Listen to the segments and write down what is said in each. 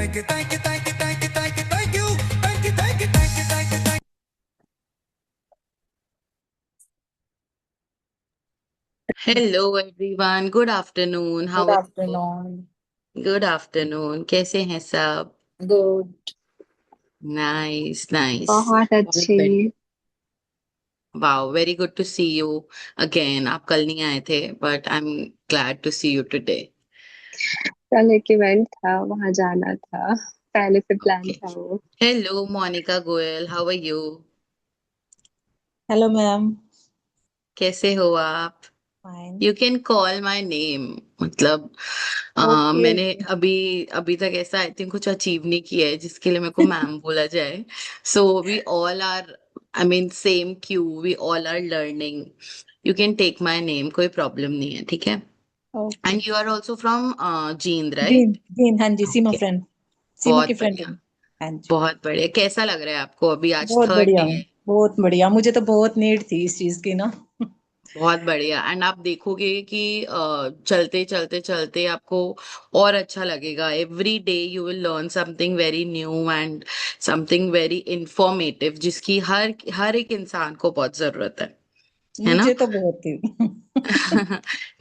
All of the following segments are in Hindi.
thank you, thank you, thank you, thank you, thank you, thank you, thank you, thank you, thank you, thank you, thank you. Hello everyone, good afternoon. How good are you? Afternoon. Good afternoon. कैसे हैं सब? गुड। Nice, nice. बहुत बहुत अच्छी। बढ़िया. Wow, very good to see you again. आप कल नहीं आए थे, but I'm glad to see you today. कल एक इवेंट था, वहां जाना था, पहले से प्लान Okay. था वो। Hello, Monica Goel. How are you? Hello ma'am. कैसे हो आप? Fine. You can call my name. मतलब ओके। मैंने अभी अभी तक ऐसा आई थिंक कुछ अचीव नहीं किया है जिसके लिए मेरे को मैम बोला जाए. So we all are, I mean same queue, we all are learning. You can take my name, कोई प्रॉब्लम नहीं है, ठीक है. Okay. And you are also from Jind, जीन राइट? जीन, हाँ जी, सीमा ओके. फ्रेंड। सीमा की बहुत फ्रेंड हूँ। बढ़िया. हाँ जी। बहुत बढ़िया. कैसा लग रहा है आपको अभी? आज बहुत थर्ड बढ़िया। डे. बहुत बढ़िया, मुझे तो बहुत नीड थी इस चीज की ना। बहुत बढ़िया. एंड आप देखोगे कि चलते चलते चलते आपको और अच्छा लगेगा. Every day you will learn something very new and something very informative, जिसकी हर हर एक इंसान को बहुत जरूरत है ना? मुझे तो बहुत थी।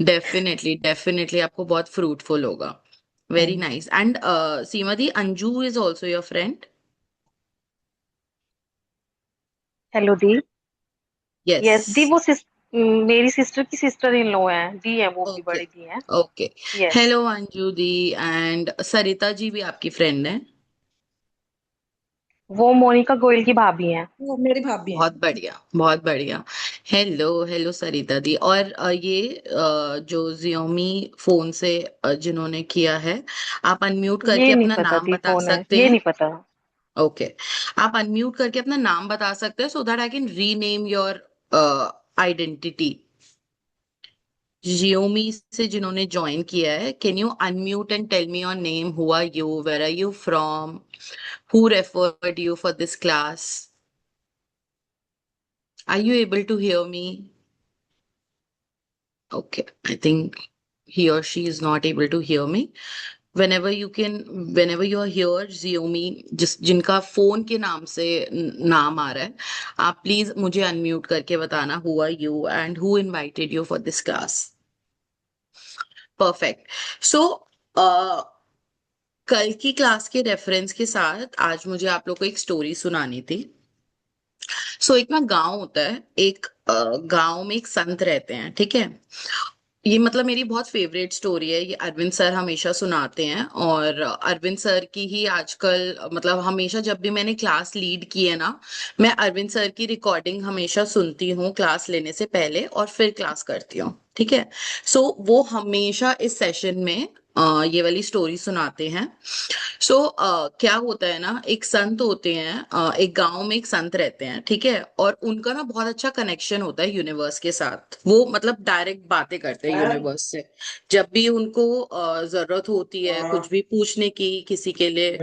डेफिनेटली डेफिनेटली आपको बहुत फ्रूटफुल होगा. हाँ वेरी जी। नाइस. एंड सीमा दी, Anju is also your friend? Hello दी। यस. यस दी, मेरी सिस्टर की सिस्टर इन लॉ है दी, है वो भी, ओके. बड़ी दी है। ओके. यस। हेलो अंजू दी. एंड सरिता जी भी आपकी फ्रेंड है? वो मोनिका गोयल की भाभी हैं। वो मेरी भाभी है। बहुत बढ़िया, बहुत बढ़िया. हेलो हेलो सरिता दी. और ये जो जियोमी फोन से जिन्होंने किया है, आप अनम्यूट करके ये नहीं अपना पता नाम दी बता कौन है, सकते ये हैं? नहीं पता। ओके. आप अनम्यूट करके अपना नाम बता सकते हैं so that I can rename your identity. जियोमी से जिन्होंने ज्वाइन किया है, can you unmute and tell me your name? Who are you? Where are you from? Who referred you for this class? Are you able to hear me? Okay, I think he or she is not able to hear me. Whenever you can, whenever you are here, Xiaomi, जिनका फोन के नाम से नाम आ रहा है, आप प्लीज मुझे अनम्यूट करके बताना who are you and who invited you for this class. Perfect. So, कल की क्लास के रेफरेंस के साथ आज मुझे आप लोग को एक स्टोरी सुनानी थी. एक ना गांव होता है. एक गांव में एक संत रहते हैं, ठीक है. ये मतलब मेरी बहुत फेवरेट स्टोरी है. ये अरविंद सर हमेशा सुनाते हैं, और अरविंद सर की ही आजकल मतलब हमेशा जब भी मैंने क्लास लीड की है ना, मैं अरविंद सर की रिकॉर्डिंग हमेशा सुनती हूँ क्लास लेने से पहले और फिर क्लास करती हूँ, ठीक है. वो हमेशा इस सेशन में ये वाली स्टोरी सुनाते हैं. क्या होता है ना, एक संत होते हैं, एक गांव में एक संत रहते हैं, ठीक है. और उनका ना बहुत अच्छा कनेक्शन होता है यूनिवर्स के साथ. वो मतलब डायरेक्ट बातें करते हैं यूनिवर्स से. जब भी उनको जरूरत होती है कुछ भी पूछने की किसी के लिए,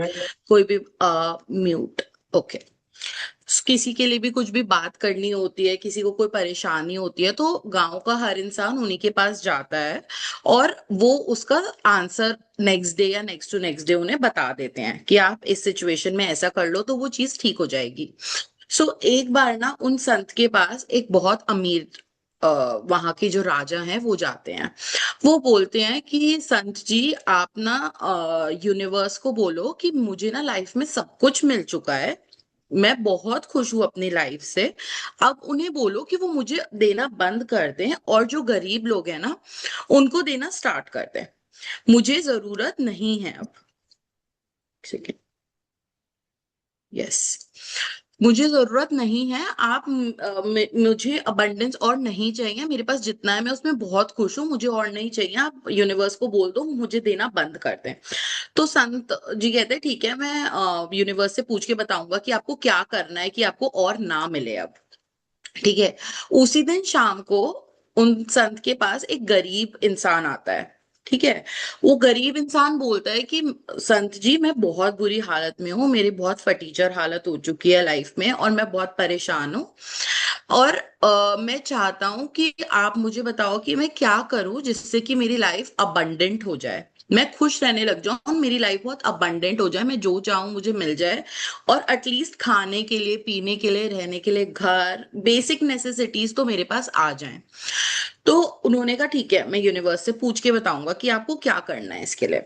कोई भी म्यूट. ओके. किसी के लिए भी कुछ भी बात करनी होती है, किसी को कोई परेशानी होती है, तो गांव का हर इंसान उन्हीं के पास जाता है. और वो उसका आंसर नेक्स्ट डे या नेक्स्ट टू नेक्स्ट डे उन्हें बता देते हैं कि आप इस सिचुएशन में ऐसा कर लो तो वो चीज ठीक हो जाएगी. एक बार ना उन संत के पास एक बहुत अमीर वहां के जो राजा हैं वो जाते हैं. वो बोलते हैं कि संत जी, आप ना यूनिवर्स को बोलो कि मुझे ना लाइफ में सब कुछ मिल चुका है, मैं बहुत खुश हूं अपनी लाइफ से. अब उन्हें बोलो कि वो मुझे देना बंद कर दें और जो गरीब लोग हैं ना उनको देना स्टार्ट कर दें. मुझे जरूरत नहीं है अब. ठीक है. यस. मुझे जरूरत नहीं है. मुझे अबंडेंस और नहीं चाहिए. मेरे पास जितना है मैं उसमें बहुत खुश हूँ, मुझे और नहीं चाहिए. आप यूनिवर्स को बोल दो मुझे देना बंद कर दें. तो संत जी कहते हैं ठीक है, मैं यूनिवर्स से पूछ के बताऊंगा कि आपको क्या करना है कि आपको और ना मिले अब. ठीक है. उसी दिन शाम को उन संत के पास एक गरीब इंसान आता है, ठीक है. वो गरीब इंसान बोलता है कि संत जी, मैं बहुत बुरी हालत में हूँ, मेरी बहुत फटीचर हालत हो चुकी है लाइफ में और मैं बहुत परेशान हूँ. और मैं चाहता हूँ कि आप मुझे बताओ कि मैं क्या करूं जिससे कि मेरी लाइफ अबंडेंट हो जाए. मैं खुश रहने लग जाऊं, मेरी लाइफ बहुत अबंडेंट हो जाए, मैं जो चाहूं मुझे मिल जाए, और एटलीस्ट खाने के लिए, पीने के लिए, रहने के लिए घर, बेसिक नेसेसिटीज तो मेरे पास आ जाएं। तो उन्होंने कहा ठीक है, मैं यूनिवर्स से पूछ के बताऊंगा कि आपको क्या करना है इसके लिए।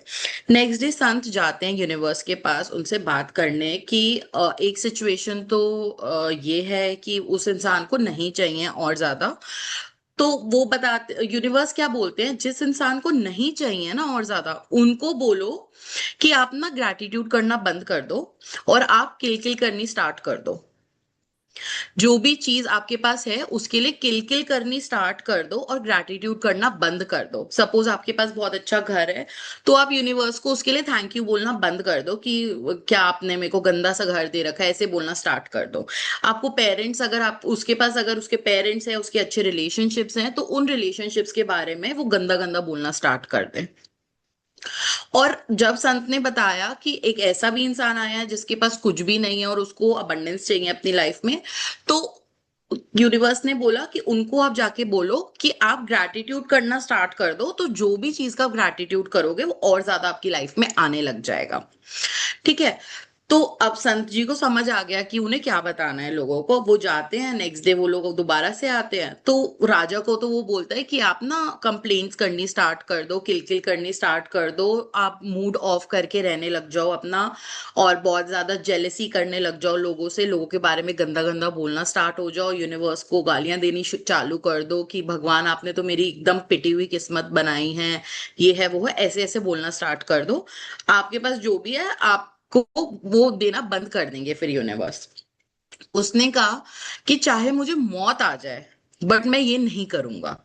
नेक्स्ट डे संत जाते हैं यूनिवर्स के पास उनसे बात करने कि एक सिचुएशन तो ये है कि उस इंसान को नहीं चाहिए और ज्यादा। तो वो बताते, यूनिवर्स क्या बोलते हैं, जिस इंसान को नहीं चाहिए ना और ज्यादा, उनको बोलो कि आप ना ग्रैटिट्यूड करना बंद कर दो और आप किल किल करनी स्टार्ट कर दो। जो भी चीज आपके पास है उसके लिए किल किल करनी स्टार्ट कर दो और ग्रैटिट्यूड करना बंद कर दो। सपोज आपके पास बहुत अच्छा घर है, तो आप यूनिवर्स को उसके लिए थैंक यू बोलना बंद कर दो कि क्या आपने मेरे को गंदा सा घर दे रखा है, ऐसे बोलना स्टार्ट कर दो। आपको पेरेंट्स, अगर आप उसके पास, अगर उसके पेरेंट्स हैं, उसके अच्छे रिलेशनशिप्स हैं, तो उन रिलेशनशिप्स के बारे में वो गंदा गंदा बोलना स्टार्ट कर दें। और जब संत ने बताया कि एक ऐसा भी इंसान आया है जिसके पास कुछ भी नहीं है और उसको अबंडेंस चाहिए अपनी लाइफ में, तो यूनिवर्स ने बोला कि उनको आप जाके बोलो कि आप ग्रैटिट्यूड करना स्टार्ट कर दो, तो जो भी चीज का ग्रैटिट्यूड करोगे वो और ज्यादा आपकी लाइफ में आने लग जाएगा। ठीक है। तो अब संत जी को समझ आ गया कि उन्हें क्या बताना है लोगों को। वो जाते हैं, नेक्स्ट डे वो लोग दोबारा से आते हैं, तो राजा को तो वो बोलता है कि आप ना कंप्लेंट्स करनी स्टार्ट कर दो, किलकिल करनी स्टार्ट कर दो, आप मूड ऑफ करके रहने लग जाओ अपना, और बहुत ज्यादा जेलसी करने लग जाओ लोगों से, लोगों के बारे में गंदा गंदा बोलना स्टार्ट हो जाओ, यूनिवर्स को गालियां देनी चालू कर दो कि भगवान आपने तो मेरी एकदम पिटी हुई किस्मत बनाई है, ये है वो है, ऐसे ऐसे बोलना स्टार्ट कर दो। आपके पास जो भी है आपको वो देना बंद कर देंगे फिर यूनिवर्स। उसने कहा कि चाहे मुझे मौत आ जाए बट मैं ये नहीं करूंगा।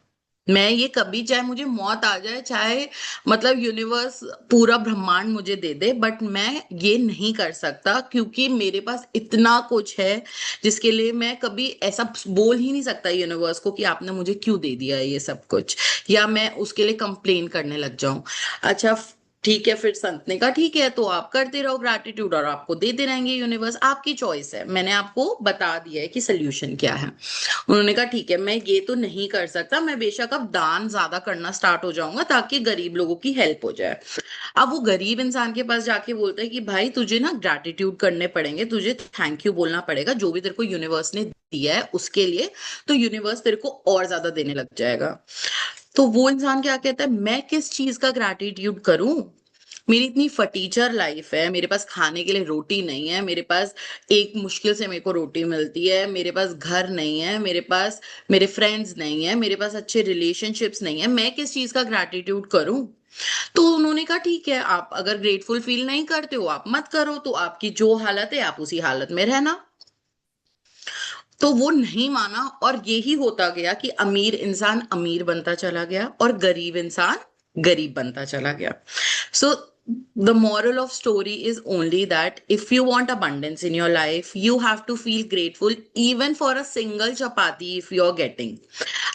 मैं ये कभी, चाहे मुझे मौत आ जाए, चाहे मतलब यूनिवर्स पूरा ब्रह्मांड मुझे दे दे, बट मैं ये नहीं कर सकता, क्योंकि मेरे पास इतना कुछ है जिसके लिए मैं कभी ऐसा बोल ही नहीं सकता यूनिवर्स को कि आपने मुझे क्यों दे दिया है ये सब कुछ, या मैं उसके लिए कंप्लेन करने लग जाऊं। अच्छा, ठीक है, फिर संत ने कहा ठीक है, तो आप करते रहो ग्रैटिट्यूड और आपको देते रहेंगे यूनिवर्स, आपकी चॉइस है, मैंने आपको बता दिया है कि सोल्यूशन क्या है। उन्होंने कहा ठीक है, मैं ये तो नहीं कर सकता, मैं बेशक अब दान ज्यादा करना स्टार्ट हो जाऊंगा ताकि गरीब लोगों की हेल्प हो जाए। अब वो गरीब इंसान के पास जाके बोलता है कि भाई तुझे ना ग्रैटिट्यूड करने पड़ेंगे, तुझे थैंक यू बोलना पड़ेगा जो भी तेरे को यूनिवर्स ने दिया है उसके लिए, तो यूनिवर्स तेरे को और ज्यादा देने लग जाएगा। तो वो इंसान क्या कहता है, मैं किस चीज का ग्रैटिट्यूड करूं, मेरी इतनी फटीचर लाइफ है, मेरे पास खाने के लिए रोटी नहीं है, मेरे पास एक मुश्किल से मेरे को रोटी मिलती है, मेरे पास घर नहीं है, मेरे पास मेरे फ्रेंड्स नहीं है, मेरे पास अच्छे रिलेशनशिप्स नहीं है, मैं किस चीज का ग्रैटिट्यूड करूं। तो उन्होंने कहा ठीक है, आप अगर ग्रेटफुल फील नहीं करते हो आप मत करो, तो आपकी जो हालत है आप उसी हालत में रहना। तो वो नहीं माना, और यही होता गया कि अमीर इंसान अमीर बनता चला गया और गरीब इंसान गरीब बनता चला गया। सो the moral of story is only that if you want abundance in your life you have to feel grateful even for a single chapati if you're getting।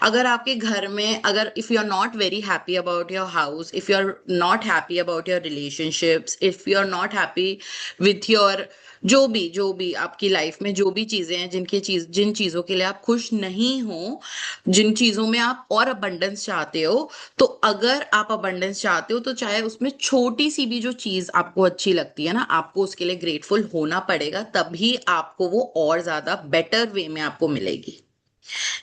अगर आपके घर में, अगर if you're not very happy about your house, if you're not happy about your relationships, if you're not happy with your जो भी आपकी लाइफ में जो भी चीजें हैं, जिन चीजों के लिए आप खुश नहीं हो, जिन चीजों में आप और अबंडेंस चाहते हो, तो अगर आप अबंडेंस चाहते हो तो चाहे उसमें छोटी सी भी जो चीज आपको अच्छी लगती है ना, आपको उसके लिए ग्रेटफुल होना पड़ेगा, तभी आपको वो और ज्यादा बेटर वे में आपको मिलेगी।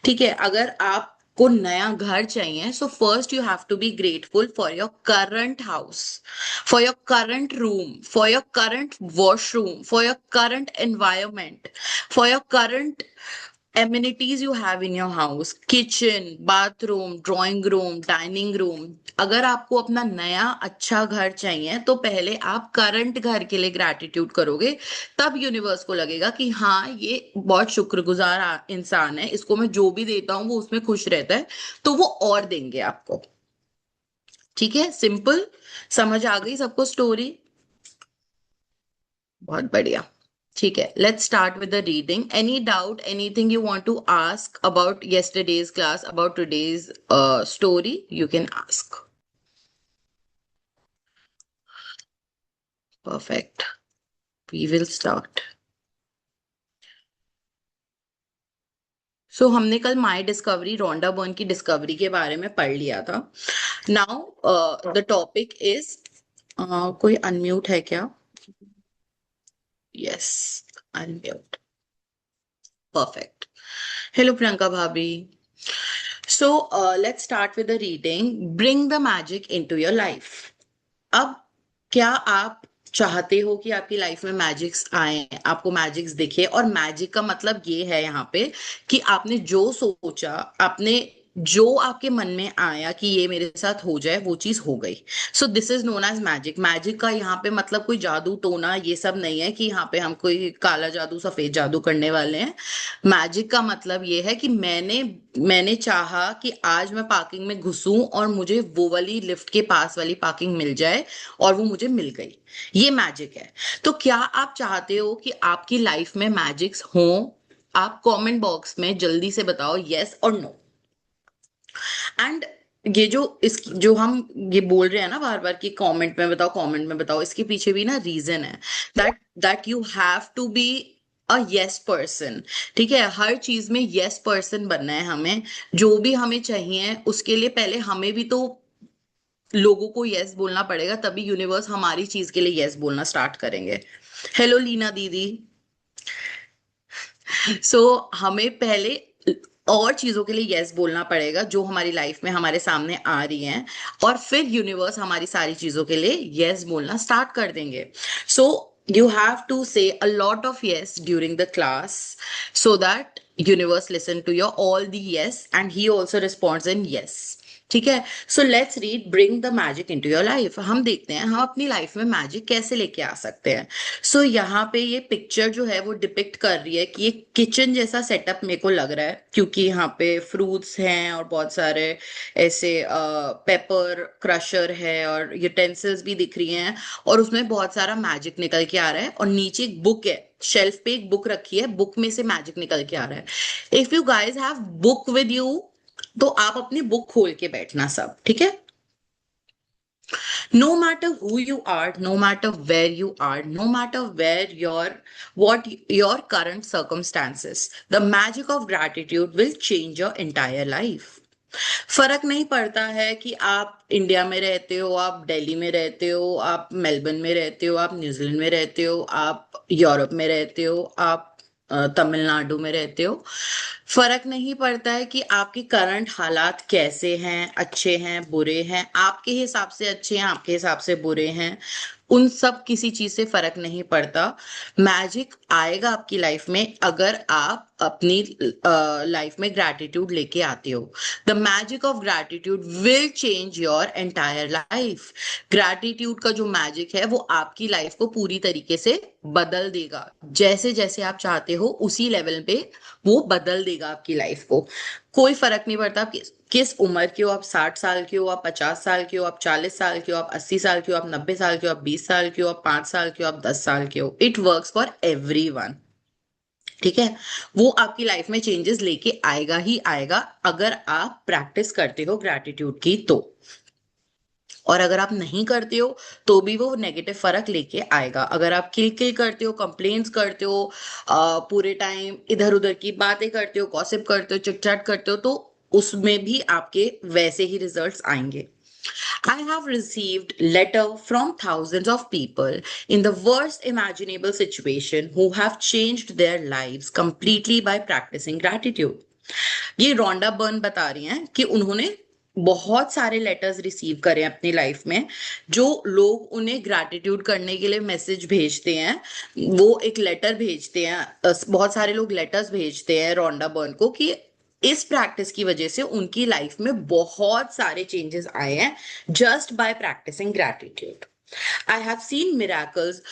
ठीक है। अगर आपको नया घर चाहिए, so first you have to be grateful for your current house, for your current room, for your current washroom, for your current environment, for your current amenities you have in your house, kitchen, bathroom, drawing room, dining room। अगर आपको अपना नया अच्छा घर चाहिए तो पहले आप करंट घर के लिए ग्रैटिट्यूड करोगे, तब यूनिवर्स को लगेगा कि हाँ ये बहुत शुक्रगुजार इंसान है, इसको मैं जो भी देता हूँ वो उसमें खुश रहता है, तो वो और देंगे आपको। ठीक है, सिंपल, समझ आ गई सबको स्टोरी? बहुत बढ़िया। ठीक है, let's start with the reading. Any doubt, anything you want to ask about yesterday's class, about today's story, you can ask. Perfect. We will start. हमने कल माई डिस्कवरी, रोंडा बर्न की डिस्कवरी के बारे में पढ़ लिया था। नाउ द टॉपिक इज कोई अनम्यूट है क्या? Yes, unmute. Perfect. Hello Priyanka भाभी। So let's start with the reading. Bring the magic into your life. अब क्या आप चाहते हो कि आपकी लाइफ में मैजिक्स आए, आपको मैजिक्स दिखे? और मैजिक का मतलब ये है यहाँ पे कि आपने जो सोचा, आपने जो आपके मन में आया कि ये मेरे साथ हो जाए, वो चीज हो गई। So this is known as magic. Magic का यहाँ पे मतलब कोई जादू टोना ये सब नहीं है कि यहाँ पे हम कोई काला जादू सफेद जादू करने वाले हैं। मैजिक का मतलब ये है कि मैंने चाहा कि आज मैं पार्किंग में घुसूं और मुझे वो वाली लिफ्ट के पास वाली पार्किंग मिल जाए, और वो मुझे मिल गई। ये मैजिक है। तो क्या आप चाहते हो कि आपकी लाइफ में मैजिक्स हो? आप कमेंट बॉक्स में जल्दी से बताओ यस और नो। एंड ये जो हम ये बोल रहे हैं ना बार बार कि कमेंट में बताओ, कमेंट में बताओ, इसके पीछे भी ना रीजन है that you have to be a yes person. ठीक है, हर चीज में यस पर्सन बनना है हमें। जो भी हमें चाहिए उसके लिए पहले हमें भी तो लोगों को यस बोलना पड़ेगा, तभी यूनिवर्स हमारी चीज के लिए यस बोलना स्टार्ट करेंगे। हेलो लीना दीदी। हमें पहले और चीजों के लिए यस बोलना पड़ेगा जो हमारी लाइफ में हमारे सामने आ रही हैं, और फिर यूनिवर्स हमारी सारी चीजों के लिए यस बोलना स्टार्ट कर देंगे। सो you have to say a lot of yes during the class so that universe listen to your all the yes and he also responds in yes। ठीक है, so let's read bring the magic into your life. हम देखते हैं हम अपनी लाइफ में मैजिक कैसे लेके आ सकते हैं। सो यहाँ पे ये पिक्चर जो है वो डिपिक्ट कर रही है कि ये किचन जैसा सेटअप मेरे को लग रहा है, क्योंकि यहाँ पे फ्रूट्स हैं और बहुत सारे ऐसे पेपर क्रशर है और यूटेंसिल्स भी दिख रही हैं, और उसमें बहुत सारा मैजिक निकल के आ रहा है। और नीचे एक बुक है, शेल्फ पे एक बुक रखी है, बुक में से मैजिक निकल के आ रहा है। If you guys have book with you, तो आप अपनी बुक खोल के बैठना सब, ठीक है? No matter who you are, no matter where you are, no matter where what your current circumstances, the magic of gratitude will change your entire life। फर्क नहीं पड़ता है कि आप इंडिया में रहते हो, आप दिल्ली में रहते हो, आप मेलबर्न में रहते हो, आप न्यूजीलैंड में रहते हो, आप यूरोप में रहते हो, आप तमिलनाडु में रहते हो। फर्क नहीं पड़ता है कि आपके करंट हालात कैसे हैं, अच्छे हैं बुरे हैं, आपके हिसाब से अच्छे हैं, आपके हिसाब से बुरे हैं, उन सब किसी चीज से फर्क नहीं पड़ता। मैजिक आएगा आपकी लाइफ में अगर आप अपनी लाइफ में ग्रैटिट्यूड लेके आते हो। The magic of gratitude will change your entire life. Gratitude का जो मैजिक है वो आपकी लाइफ को पूरी तरीके से बदल देगा। जैसे जैसे आप चाहते हो उसी लेवल पे वो बदल देगा आपकी लाइफ को। कोई फर्क नहीं पड़ता आप किस उम्र के हो, आप 60 साल के हो, आप 50 साल के हो, आप 40 साल के हो, आप 80 साल के हो, आप 90 साल के हो, आप 20 साल के हो, आप 5 साल के हो, आप 10 साल के हो। It works for everyone. ठीक है, वो आपकी लाइफ में चेंजेस लेके आएगा ही आएगा अगर आप प्रैक्टिस करते हो ग्रैटिट्यूड की तो। और अगर आप नहीं करते हो तो भी वो नेगेटिव फर्क लेके आएगा। अगर आप किल किल करते हो, कंप्लेन्स करते हो, पूरे टाइम इधर उधर की बातें करते हो, गॉसिप करते हो, चिटचैट करते हो, तो उसमें भी आपके वैसे ही रिजल्ट्स आएंगे। I have received letter from thousands of people in the worst imaginable situation who have changed their lives completely by practicing gratitude। ये रोंडा बर्न बता रही हैं कि उन्होंने बहुत सारे लेटर्स रिसीव करे अपनी लाइफ में, जो लोग उन्हें ग्रैटिट्यूड करने के लिए मैसेज भेजते हैं। वो एक लेटर भेजते हैं, बहुत सारे लोग लेटर्स भेजते हैं रोंडा बर्न को कि इस प्रैक्टिस की वजह से उनकी लाइफ में बहुत सारे चेंजेस आए हैं just by practising gratitude. I have seen miracles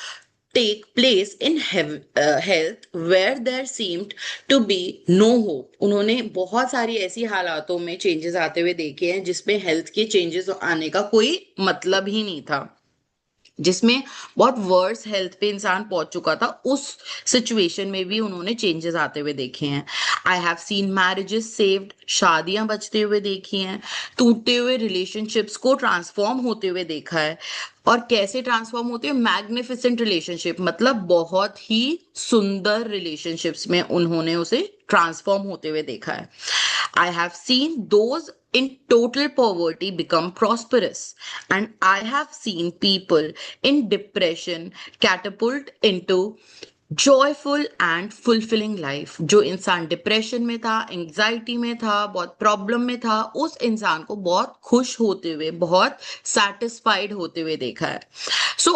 take place in health where there seemed to be no hope। उन्होंने बहुत सारी ऐसी हालातों में चेंजेस आते हुए देखे हैं जिसमें हेल्थ के चेंजेस आने का कोई मतलब ही नहीं था, जिसमें बहुत वर्स हेल्थ पे इंसान पहुंच चुका था, उस सिचुएशन में भी उन्होंने चेंजेस आते हुए देखे हैं। आई हैव सीन मैरिजेस सेव्ड, शादियां बचते हुए देखी हैं, टूटते हुए रिलेशनशिप्स को ट्रांसफॉर्म होते हुए देखा है। और कैसे ट्रांसफॉर्म होते हैं? मैग्निफिसेंट रिलेशनशिप, मतलब बहुत ही सुंदर रिलेशनशिप्स में उन्होंने उसे ट्रांसफॉर्म होते हुए देखा है। I have seen those in total poverty become prosperous, and I have seen people in depression catapult into joyful and fulfilling life. जो इंसान डिप्रेशन में था, एंजाइटी में था, बहुत प्रॉब्लम में था, उस इंसान को बहुत खुश होते हुए, बहुत सेटिस्फाइड होते हुए देखा है। So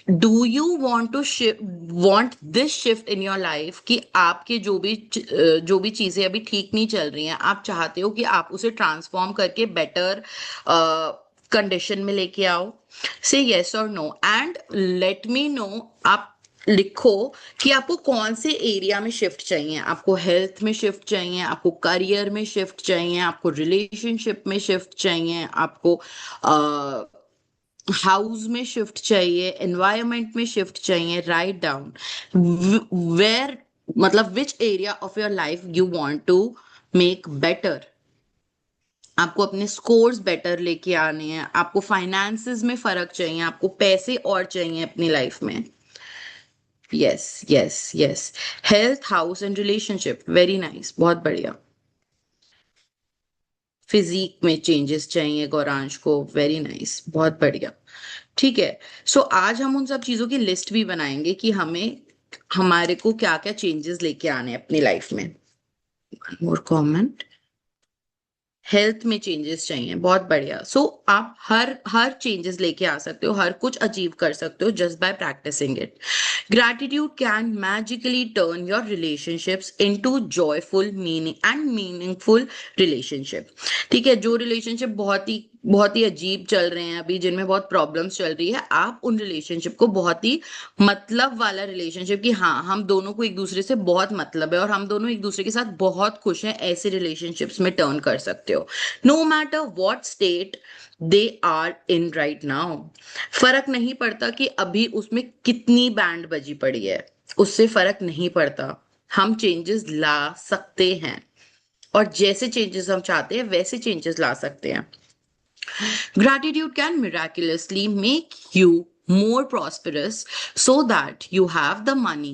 do you want to want this shift in your life कि आपके जो भी चीजें अभी ठीक नहीं चल रही हैं, आप चाहते हो कि आप उसे ट्रांसफॉर्म करके बेटर कंडीशन में लेके आओ? से यस और no and let me know. आप लिखो कि आपको कौन से एरिया में शिफ्ट चाहिए। आपको हेल्थ में शिफ्ट चाहिए, आपको करियर में शिफ्ट चाहिए, आपको रिलेशनशिप में शिफ्ट चाहिए, आपको हाउस में शिफ्ट चाहिए, एनवायरनमेंट में शिफ्ट चाहिए। राइट डाउन वेयर, मतलब which area of your life you want to make better. आपको अपने स्कोर्स बेटर लेके आने हैं, आपको फाइनेंसेस में फर्क चाहिए, आपको पैसे और चाहिए अपनी लाइफ में। Yes yes yes. Health, house and relationship, very nice, बहुत बढ़िया। फिजिक में चेंजेस चाहिए गौरांश को, वेरी नाइस, बहुत बढ़िया। ठीक है, सो आज हम उन सब चीजों की लिस्ट भी बनाएंगे कि हमारे को क्या क्या चेंजेस लेके आने हैं अपनी लाइफ में। मोर कॉमेंट, हेल्थ में चेंजेस चाहिए, बहुत बढ़िया। सो आप हर चेंजेस लेके आ सकते हो, हर कुछ अचीव कर सकते हो just by practising it. Gratitude can magically turn your relationships into joyful meaning and meaningful relationship. ठीक है, जो रिलेशनशिप बहुत ही अजीब चल रहे हैं अभी, जिनमें बहुत प्रॉब्लम्स चल रही है, आप उन रिलेशनशिप को बहुत ही मतलब वाला रिलेशनशिप, कि हाँ हम दोनों को एक दूसरे से बहुत मतलब है और हम दोनों एक दूसरे के साथ बहुत खुश हैं, ऐसे रिलेशनशिप्स में टर्न कर सकते हो। No matter what state they are in right now. फर्क नहीं पड़ता कि अभी उसमें कितनी बैंड बजी पड़ी है, उससे फर्क नहीं पड़ता। हम चेंजेस ला सकते हैं, और जैसे चेंजेस हम चाहते हैं वैसे चेंजेस ला सकते हैं। Gratitude can miraculously make you more prosperous so that you have the money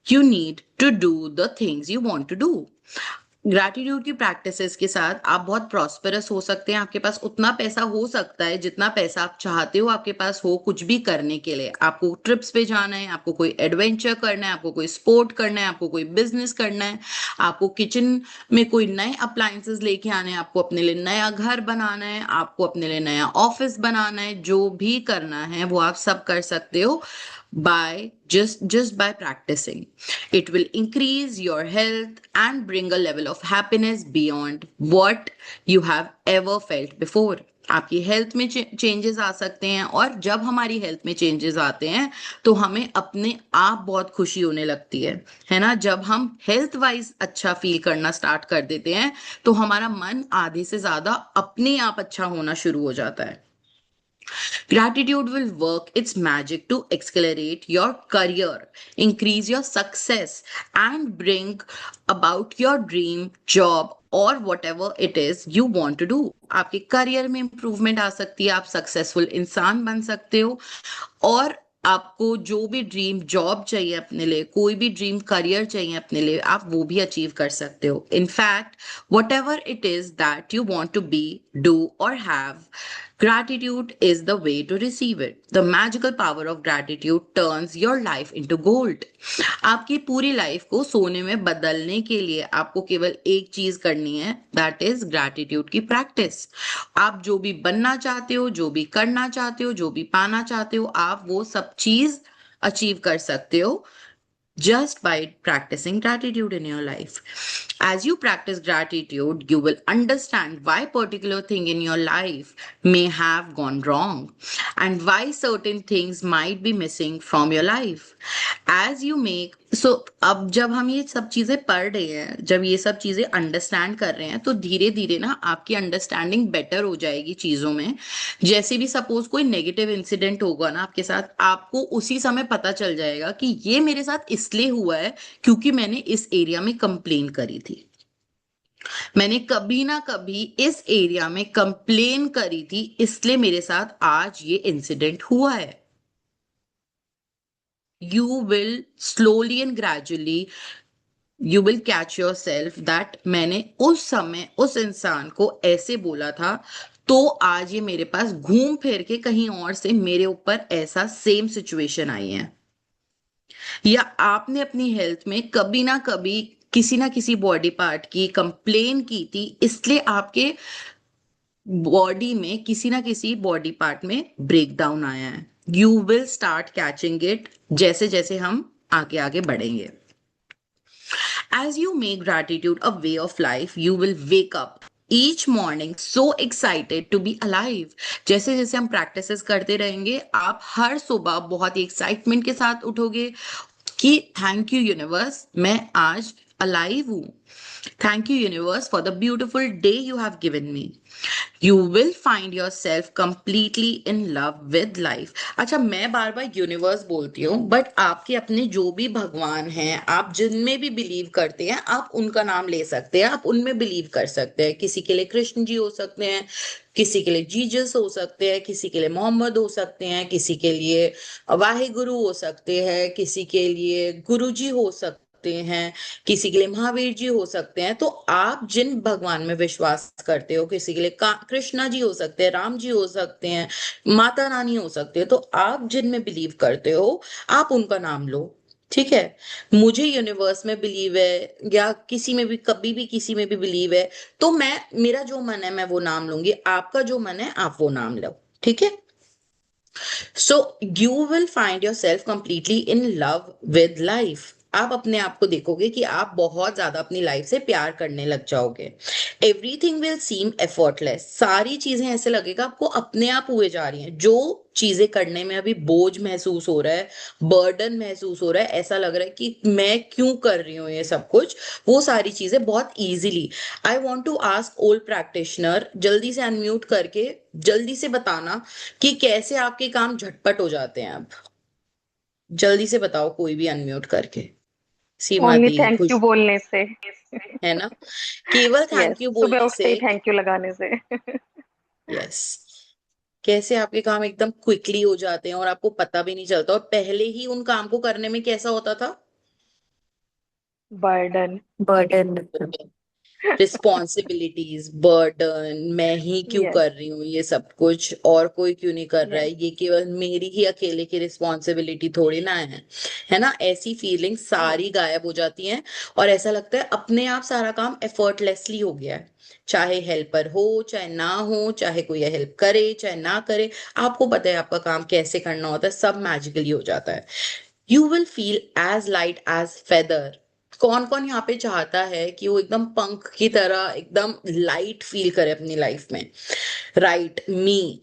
you need to do the things you want to do. Gratitude की प्रैक्टिसेस के साथ आप बहुत प्रॉस्पेरस हो सकते हैं। आपके पास उतना पैसा हो सकता है जितना पैसा आप चाहते हो आपके पास हो कुछ भी करने के लिए। आपको ट्रिप्स पे जाना है, आपको कोई एडवेंचर करना है, आपको कोई स्पोर्ट करना है, आपको कोई बिजनेस करना है, आपको किचन में कोई नए अप्लायंसेस लेके आने हैं, आपको अपने लिए नया घर बनाना है, आपको अपने लिए नया ऑफिस बनाना है, जो भी करना है वो आप सब कर सकते हो by just by practicing. It will increase your health and bring a level of happiness beyond what you have ever felt before. आपकी हेल्थ में चेंजेस आ सकते हैं, और जब हमारी हेल्थ में चेंजेस आते हैं तो हमें अपने आप बहुत खुशी होने लगती है ना। जब हम हेल्थ वाइज अच्छा फील करना स्टार्ट कर देते हैं तो हमारा मन आधे से ज्यादा अपने आप अच्छा होना शुरू हो जाता है। Gratitude will work its magic to accelerate your career, increase your success, and bring about your dream job और whatever it is you want to do. आपके करियर में इंप्रूवमेंट आ सकती है, आप सक्सेसफुल इंसान बन सकते हो, और आपको जो भी ड्रीम जॉब चाहिए अपने लिए, कोई भी ड्रीम करियर चाहिए अपने लिए, आप वो भी अचीव कर सकते हो। In fact whatever it is that you want to be, do or have, gratitude is the way to receive it. The magical power of gratitude turns your life into gold. आपकी पूरी लाइफ को सोने में बदलने के लिए आपको केवल एक चीज करनी है, दैट इज ग्रैटिट्यूड की प्रैक्टिस। आप जो भी बनना चाहते हो, जो भी करना चाहते हो, जो भी पाना चाहते हो, आप वो सब चीज अचीव कर सकते हो just by practicing gratitude in your life. As you practice gratitude, you will understand why particular thing in your life may have gone wrong and why certain things might be missing from your life. As you make अब जब हम ये सब चीजें पढ़ रहे हैं, जब ये सब चीजें अंडरस्टैंड कर रहे हैं, तो धीरे धीरे ना आपकी अंडरस्टैंडिंग बेटर हो जाएगी चीजों में। जैसे भी सपोज कोई नेगेटिव इंसिडेंट होगा ना आपके साथ, आपको उसी समय पता चल जाएगा कि ये मेरे साथ इसलिए हुआ है क्योंकि मैंने इस एरिया में कंप्लेन करी थी, मैंने कभी ना कभी इस एरिया में कंप्लेन करी थी, इसलिए मेरे साथ आज ये इंसिडेंट हुआ है। You will slowly and gradually you will catch your self that मैंने उस समय उस इंसान को ऐसे बोला था, तो आज ये मेरे पास घूम फिर के कहीं और से मेरे ऊपर ऐसा सेम सिचुएशन आई है। या आपने अपनी हेल्थ में कभी ना कभी किसी ना किसी बॉडी पार्ट की कंप्लेन की थी, इसलिए आपके बॉडी में किसी ना किसी बॉडी पार्ट में ब्रेकडाउन आया है। You will start catching it जैसे जैसे हम आगे आगे बढ़ेंगे। As you make gratitude a way of life, you will wake up each morning so excited to be alive. जैसे जैसे हम प्रैक्टिसेस करते रहेंगे, आप हर सुबह बहुत ही एक्साइटमेंट के साथ उठोगे कि थैंक यू यूनिवर्स, मैं आज अलाइव हूँ। Thank you universe for the beautiful day you have given me. You will find your self completely in love with life. अच्छा, मैं बार बार यूनिवर्स बोलती हूँ, बट आपके अपने जो भी भगवान हैं, आप जिनमें भी बिलीव करते हैं, आप उनका नाम ले सकते हैं, आप उनमें बिलीव कर सकते हैं। किसी के लिए कृष्ण जी हो सकते हैं, किसी के लिए जीसस हो सकते हैं, किसी के लिए मोहम्मद हो सकते हैं, किसी के लिए वाहे गुरु हो सकते हैं, किसी के लिए गुरु जी हो सकते हैं, किसी के लिए महावीर जी हो सकते हैं। तो आप जिन भगवान में विश्वास करते हो, किसी के लिए कृष्णा जी हो सकते हैं, राम जी हो सकते हैं, माता रानी हो सकते हैं, तो आप जिनमें बिलीव करते हो, आप उनका नाम लो। ठीक है, मुझे यूनिवर्स में बिलीव है या किसी में भी कभी भी किसी में भी बिलीव है, तो मैं मेरा जो मन है मैं वो नाम लूंगी, आपका जो मन है आप वो नाम लो। ठीक है, so you will find your self completely in love with life. आप अपने आप को देखोगे कि आप बहुत ज्यादा अपनी लाइफ से प्यार करने लग जाओगे। Everything will seam effortless. सारी चीजें ऐसे लगेगा आपको अपने आप हुए जा रही हैं। जो चीजें करने में अभी बोझ महसूस हो रहा है, बर्डन महसूस हो रहा है, ऐसा लग रहा है कि मैं क्यों कर रही हूँ ये सब कुछ, वो सारी चीजें बहुत easily. I want to ask old practitioner, जल्दी से अनम्यूट करके जल्दी से बताना कि कैसे आपके काम झटपट हो जाते हैं। अब जल्दी से बताओ, कोई भी अनम्यूट करके। सीमा ओनली दी, थैंक यू खुश, बोलने से। है ना, केवल यस, थैंक यू सुबह बोलने उठते से। ही थैंक यू लगाने से। यस, कैसे आपके काम एकदम क्विकली हो जाते हैं और आपको पता भी नहीं चलता। और पहले ही उन काम को करने में कैसा होता था, बर्डन। बर्डन। रिस्पॉन्सिबिलिटीज, बर्डन, मैं ही क्यों यस। कर रही हूँ ये सब कुछ, और कोई क्यों नहीं कर रहा है, यस। ये केवल मेरी ही अकेले की रिस्पॉन्सिबिलिटी थोड़ी ना है ना। ऐसी फीलिंग सारी गायब हो जाती हैं और ऐसा लगता है अपने आप सारा काम एफर्टलेसली हो गया है। चाहे हेल्पर हो चाहे ना हो, चाहे कोई हेल्प करे चाहे ना करे, आपको पता है आपका काम कैसे करना होता है, सब मैजिकली हो जाता है। You will feel as light as feather. कौन कौन यहाँ पे चाहता है कि वो एकदम पंख की तरह एकदम लाइट फील करे अपनी लाइफ में? Write me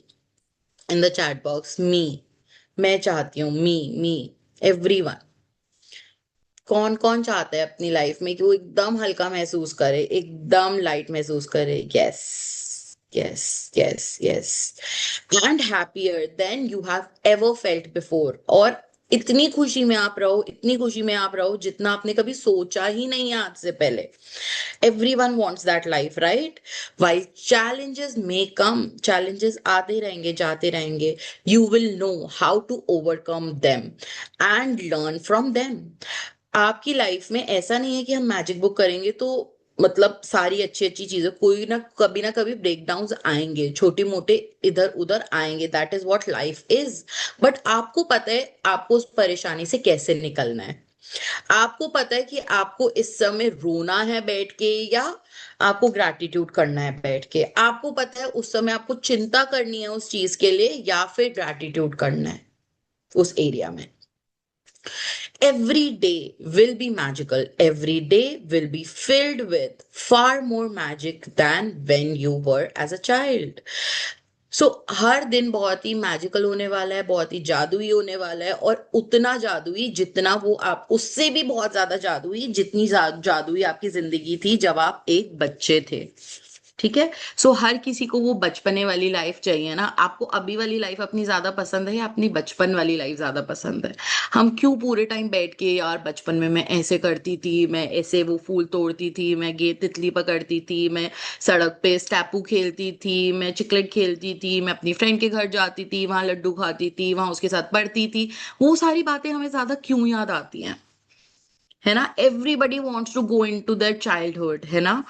in the chat box, me, मैं चाहती हूँ, मी एवरीवन। कौन कौन चाहता है अपनी लाइफ में कि वो एकदम हल्का महसूस करे, एकदम लाइट महसूस करे? Yes, yes, yes, yes, and happier than you have ever felt before. और इतनी खुशी में आप रहो, इतनी खुशी में आप रहो जितना आपने कभी सोचा ही नहीं है आज से पहले। Everyone wants that life, right? While challenges may come, challenges आते रहेंगे जाते रहेंगे, you will know how to overcome them and learn from them. आपकी लाइफ में ऐसा नहीं है कि हम मैजिक बुक करेंगे तो मतलब सारी अच्छी अच्छी चीजें, कोई ना कभी ब्रेकडाउन्स आएंगे, छोटे मोटे इधर उधर आएंगे, that is what life is. But आपको पता है आपको उस परेशानी से कैसे निकलना है। आपको पता है कि आपको इस समय रोना है बैठ के या आपको ग्रैटिट्यूड करना है बैठ के। आपको पता है उस समय आपको चिंता करनी है उस चीज के लिए या फिर ग्रैटिट्यूड करना है उस एरिया में। Every day will be magical. Every day will be filled with far more magic than when you were as a child. सो हर दिन बहुत ही मैजिकल होने वाला है, बहुत ही जादुई होने वाला है, और उतना जादुई जितना वो आप, उससे भी बहुत ज्यादा जादुई जितनी जादुई आपकी जिंदगी थी जब आप एक बच्चे थे। ठीक है, सो हर किसी को वो बचपने वाली लाइफ चाहिए ना। आपको अभी वाली लाइफ अपनी ज्यादा पसंद है या अपनी बचपन वाली लाइफ ज्यादा पसंद है? हम क्यों पूरे टाइम बैठ के यार बचपन में मैं ऐसे करती थी, मैं ऐसे वो फूल तोड़ती थी, मैं तितली पकड़ती थी, मैं सड़क पे स्टैपू खेलती थी, मैं चिकलेट खेलती थी, मैं अपनी फ्रेंड के घर जाती थी, वहां लड्डू खाती थी, वहां उसके साथ पढ़ती थी, वो सारी बातें हमें ज्यादा क्यों याद आती हैं? है ना, everybody wants to go in to that childhood, है ना।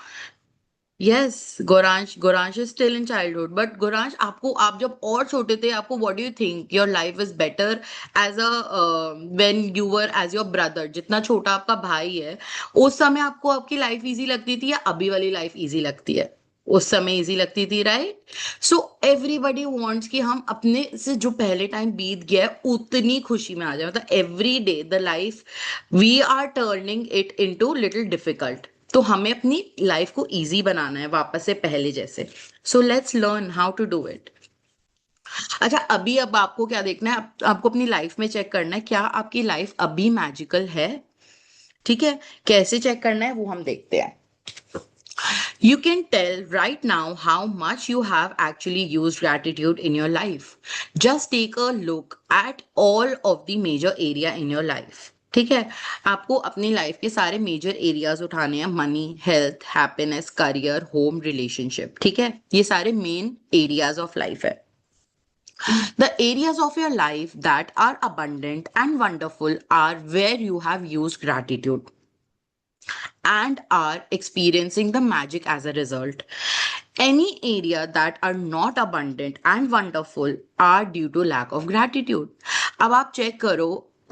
Yes, Gauransh is still in childhood, but Gauransh आपको, आप जब और छोटे थे, आपको what do you think your life is better as a when you were as your brother, जितना छोटा आपका भाई है, उस समय आपको आपकी लाइफ इजी लगती थी या अभी वाली लाइफ इजी लगती है? उस समय इजी लगती थी, राइट। सो एवरीबडी वांट्स कि हम अपने से जो पहले टाइम बीत गया है उतनी खुशी में आ जाए, मतलब every day the life we are turning it into little difficult. तो हमें अपनी लाइफ को इजी बनाना है वापस से पहले जैसे। So let's learn how to do it. अच्छा, अभी अब आपको क्या देखना है, आपको अपनी लाइफ में चेक करना है क्या आपकी लाइफ अभी मैजिकल है। ठीक है, कैसे चेक करना है वो हम देखते हैं। You can tell right now how much you have actually used gratitude in your life. Just take a look at all of the major area in your life. ठीक है, आपको अपनी लाइफ के सारे मेजर एरियाज उठाने हैं, money, health, happiness, career, home, relationship. ठीक है, ये सारे मेन एरियाज ऑफ लाइफ है। The areas of your life that are abundant and wonderful are where you have used gratitude and are experiencing the magic as a result. Any area that are not abundant and wonderful are due to lack of gratitude. अब आप चेक करो,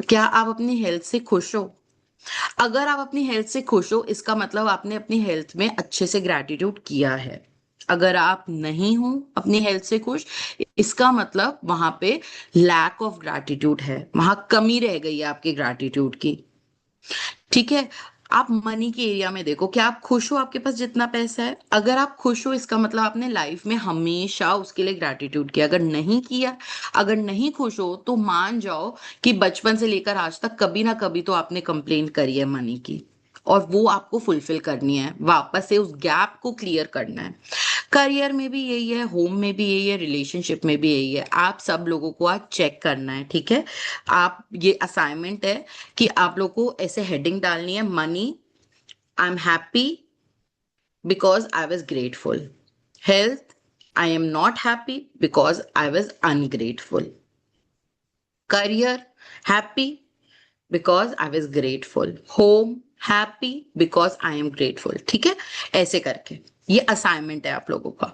क्या आप अपनी हेल्थ से खुश हो? अगर आप अपनी हेल्थ से खुश हो, इसका मतलब आपने अपनी हेल्थ में अच्छे से ग्रैटिट्यूड किया है। अगर आप नहीं हो अपनी हेल्थ से खुश, इसका मतलब वहां पे लैक ऑफ ग्रैटिट्यूड है, वहां कमी रह गई है आपके ग्रैटिट्यूड की। ठीक है, आप मनी के एरिया में देखो, क्या आप खुश हो आपके पास जितना पैसा है? अगर आप खुश हो, इसका मतलब आपने लाइफ में हमेशा उसके लिए ग्रैटिट्यूड किया। अगर नहीं किया, अगर नहीं खुश हो, तो मान जाओ कि बचपन से लेकर आज तक कभी ना कभी तो आपने कंप्लेंट करी है मनी की, और वो आपको फुलफिल करनी है, वापस से उस गैप को क्लियर करना है। करियर में भी यही है, होम में भी यही है, रिलेशनशिप में भी यही है। आप सब लोगों को आज चेक करना है। ठीक है, आप, ये असाइनमेंट है कि आप लोग को ऐसे हेडिंग डालनी है, money, I am happy because I was grateful. Health, I am not happy because I was ungrateful. Career, happy because I was grateful. Home, happy because I am grateful. ठीक है, ऐसे करके ये असाइनमेंट है आप लोगों का।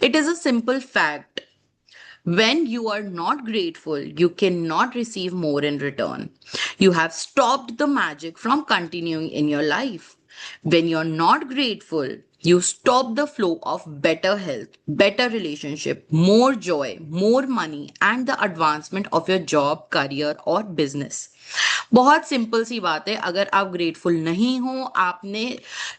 It is a simple fact, when you are not grateful, you cannot receive more in return. You have stopped the magic from continuing in your life. When you're not grateful, you stop the flow of better health, better relationship, more joy, more money, and the advancement of your job, career, or business. बहुत सिंपल सी बात है, अगर आप ग्रेटफुल नहीं हो, आपने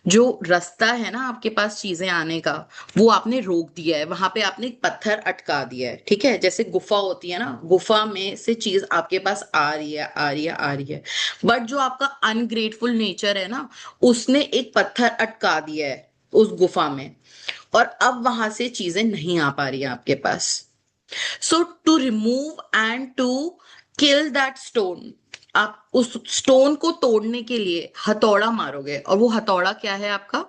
जो रास्ता है ना आपके पास चीजें आने का, वो आपने रोक दिया है, वहां पे आपने एक पत्थर अटका दिया है। ठीक है, जैसे गुफा होती है ना, गुफा में से चीज आपके पास आ रही है, आ रही है, आ रही है, बट जो आपका अनग्रेटफुल नेचर है ना, उसने एक पत्थर अटका दिया है उस गुफा में, और अब वहां से चीजें नहीं आ पा रही है आपके पास। So to remove and to kill that stone, आप उस स्टोन को तोड़ने के लिए हथौड़ा मारोगे, और वो हथौड़ा क्या है आपका?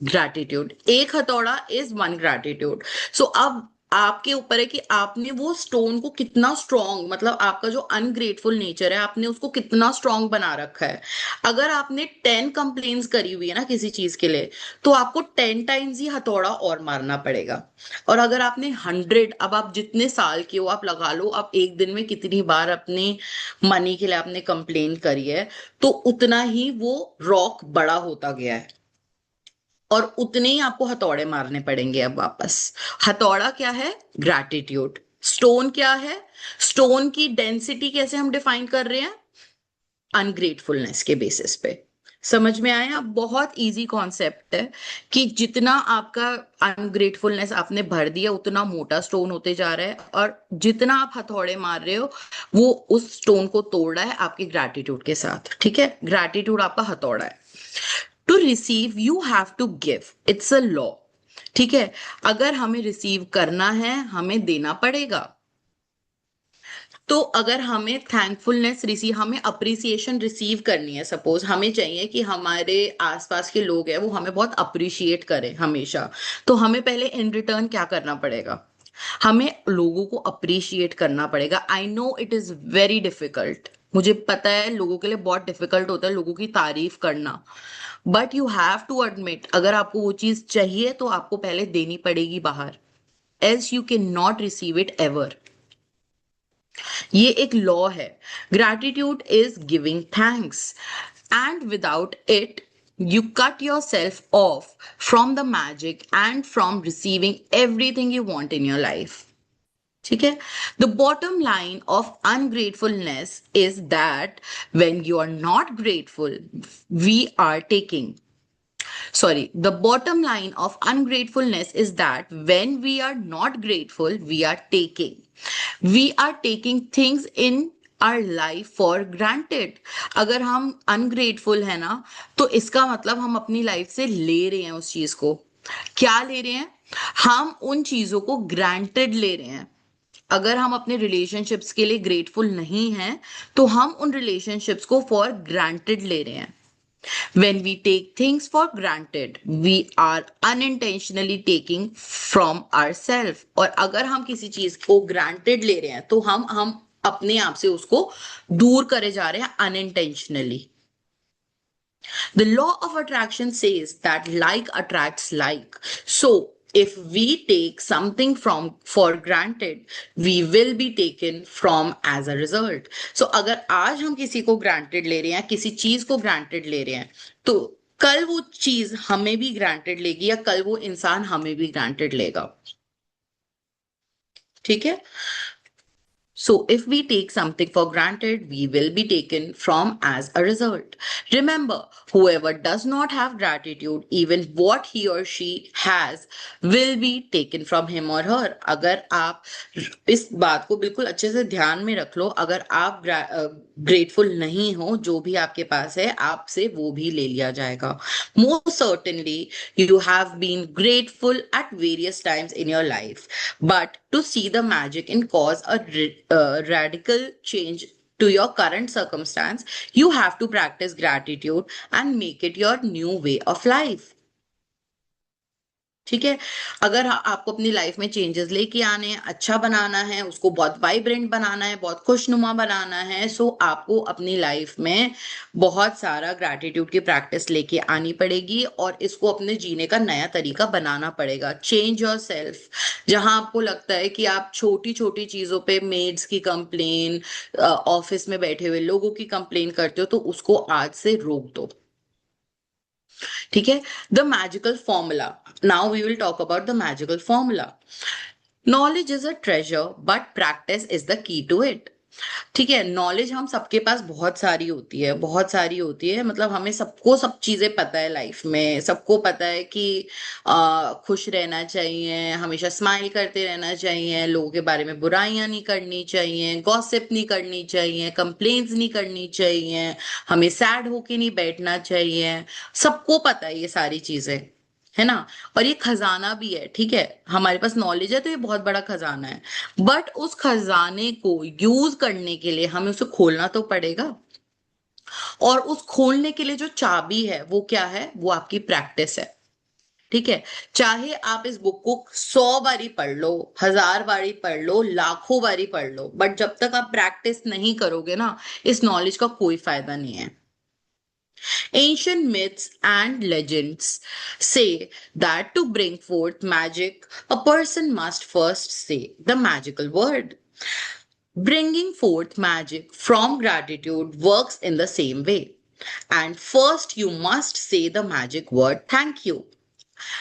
ग्रैटिट्यूड। एक हथौड़ा इज वन ग्रैटिट्यूड। सो अब आपके ऊपर है कि आपने वो स्टोन को कितना स्ट्रॉन्ग, मतलब आपका जो अनग्रेटफुल नेचर है, आपने उसको कितना स्ट्रॉन्ग बना रखा है। अगर आपने 10 कंप्लेन्स करी हुई है ना किसी चीज के लिए, तो आपको 10 टाइम्स ही हथौड़ा और मारना पड़ेगा। और अगर आपने 100, अब आप जितने साल के हो आप लगा लो, आप एक दिन में कितनी बार अपने मनी के लिए आपने कंप्लेन करी है, तो उतना ही वो रॉक बड़ा होता गया है, और उतने ही आपको हथौड़े मारने पड़ेंगे अब वापस। हथौड़ा क्या है? ग्रैटिट्यूड। स्टोन क्या है? स्टोन की डेंसिटी कैसे हम डिफाइन कर रहे हैं? अनग्रेटफुलनेस के बेसिस पे। समझ में आया? बहुत इजी कॉन्सेप्ट है कि जितना आपका अनग्रेटफुलनेस आपने भर दिया, उतना मोटा स्टोन होते जा रहा है, और जितना आप हथौड़े मार रहे हो, वो उस स्टोन को तोड़ रहा है आपके ग्रैटिट्यूड के साथ। ठीक है, ग्रैटिट्यूड आपका हथौड़ा है। To receive you have to give, it's a law. ठीक है, अगर हमें रिसीव करना है, हमें देना पड़ेगा। तो अगर हमें थैंकफुलनेस रिसीव, हमें अप्रिसिएशन रिसीव करनी है, सपोज हमें चाहिए कि हमारे आसपास के लोग हैं वो हमें बहुत अप्रिशिएट करें हमेशा, तो हमें पहले इन रिटर्न क्या करना पड़ेगा? हमें लोगों को अप्रिशिएट करना पड़ेगा। I know it is very difficult, मुझे पता है लोगों के लिए बहुत डिफिकल्ट होता है लोगों की तारीफ करना, but you have to admit अगर आपको वो चीज चाहिए तो आपको पहले देनी पड़ेगी बाहर, else you can not receive it ever. ये एक लॉ है। Gratitude is giving thanks and without it you cut yourself off from the magic and from receiving everything you want in your life. ठीक है? The bottom line of ungratefulness is that when you are not grateful, we are taking. Sorry, the bottom line of ungratefulness is that when we are not grateful, we are taking. We are taking things in our life for granted. अगर हम ungrateful है ना, तो इसका मतलब हम अपनी लाइफ से ले रहे हैं उस चीज को। क्या ले रहे हैं? हम उन चीजों को granted ले रहे हैं। अगर हम अपने रिलेशनशिप्स के लिए ग्रेटफुल नहीं हैं, तो हम उन रिलेशनशिप्स को फॉर ग्रांटेड ले रहे हैं। When we take things for granted, we are unintentionally taking from ourselves. और अगर हम किसी चीज को granted ले रहे हैं, तो हम अपने आप से उसको दूर करे जा रहे हैं unintentionally. The law of attraction says that like attracts like. So, if we take something for granted, we will be taken from as a result. So, अगर आज हम किसी को granted ले रहे हैं, किसी चीज को granted ले रहे हैं, तो कल वो चीज हमें भी granted लेगी या कल वो इंसान हमें भी granted लेगा। ठीक है? So, if we take something for granted, we will be taken from as a result. Remember, whoever does not have gratitude, even what he or she has, will be taken from him or her. अगर आप इस बात को बिल्कुल अच्छे से ध्यान में रख लो, अगर आप ग्रेटफुल नहीं हो, जो भी आपके पास है, आपसे वो भी ले लिया जाएगा. Most certainly, you have been grateful at various times in your life, but to see the magic and cause a radical change to your current circumstance, you have to practice gratitude and make it your new way of life. ठीक है? अगर आपको अपनी लाइफ में चेंजेस लेके आने हैं, अच्छा बनाना है, उसको बहुत वाइब्रेंट बनाना है, बहुत खुशनुमा बनाना है, सो आपको अपनी लाइफ में बहुत सारा ग्रैटिट्यूड की प्रैक्टिस लेके आनी पड़ेगी और इसको अपने जीने का नया तरीका बनाना पड़ेगा. Change your self. जहां आपको लगता है कि आप छोटी छोटी चीजों पे मेड्स की कंप्लेन, ऑफिस में बैठे हुए लोगों की कंप्लेन करते हो, तो उसको आज से रोक दो. ठीक है? The magical formula. Now we will talk about the magical formula. Knowledge is a treasure but practice is the key to it. ठीक है? नॉलेज हम सबके पास बहुत सारी होती है, बहुत सारी होती है. मतलब हमें सबको सब चीजें पता है लाइफ में. सबको पता है कि खुश रहना चाहिए, हमेशा स्माइल करते रहना चाहिए, लोगों के बारे में बुराइयां नहीं करनी चाहिए, गॉसिप नहीं करनी चाहिए, कंप्लेंट्स नहीं करनी चाहिए, हमें सैड होके नहीं बैठना चाहिए. सबको पता है ये सारी चीजें, है ना? और ये खजाना भी है. ठीक है? हमारे पास नॉलेज है तो ये बहुत बड़ा खजाना है, बट उस खजाने को यूज करने के लिए हमें उसे खोलना तो पड़ेगा. और उस खोलने के लिए जो चाबी है वो क्या है? वो आपकी प्रैक्टिस है. ठीक है? चाहे आप इस बुक को 100 बारी पढ़ लो, 1000 बारी पढ़ लो, लाखों बारी पढ़ लो, बट जब तक आप प्रैक्टिस नहीं करोगे ना, इस नॉलेज का कोई फायदा नहीं है. Ancient myths and legends say that to bring forth magic, a person must first say the magical word. Bringing forth magic from gratitude works in the same way. And first, you must say the magic word thank you.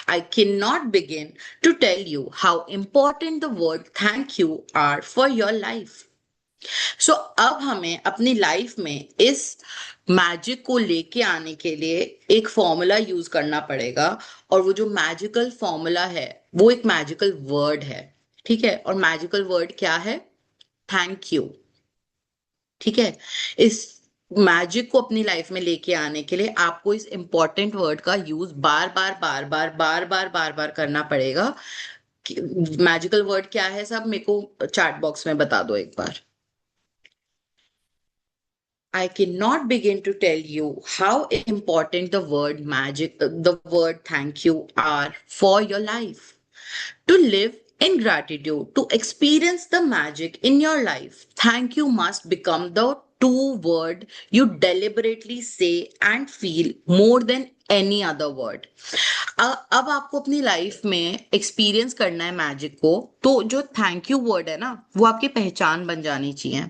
I cannot begin to tell you how important the word thank you are for your life. सो अब हमें अपनी लाइफ में इस मैजिक को लेके आने के लिए एक फॉर्मूला यूज करना पड़ेगा. और वो जो मैजिकल फॉर्मूला है वो एक मैजिकल वर्ड है. ठीक है? और मैजिकल वर्ड क्या है? Thank you. ठीक है? इस मैजिक को अपनी लाइफ में लेके आने के लिए आपको इस इंपॉर्टेंट वर्ड का यूज बार बार बार बार बार बार बार बार करना पड़ेगा. मैजिकल वर्ड क्या है सब मेरे को चैट बॉक्स में बता दो एक बार. I cannot begin to tell you how important the word magic, the word thank you are for your life. To live in gratitude, to experience the magic in your life, thank you must become the two word you deliberately say and feel more than any other word. अब आपको अपनी लाइफ में एक्सपीरियंस करना है मैजिक को, तो जो थैंक यू वर्ड है ना, वो आपकी पहचान बन जानी चाहिए।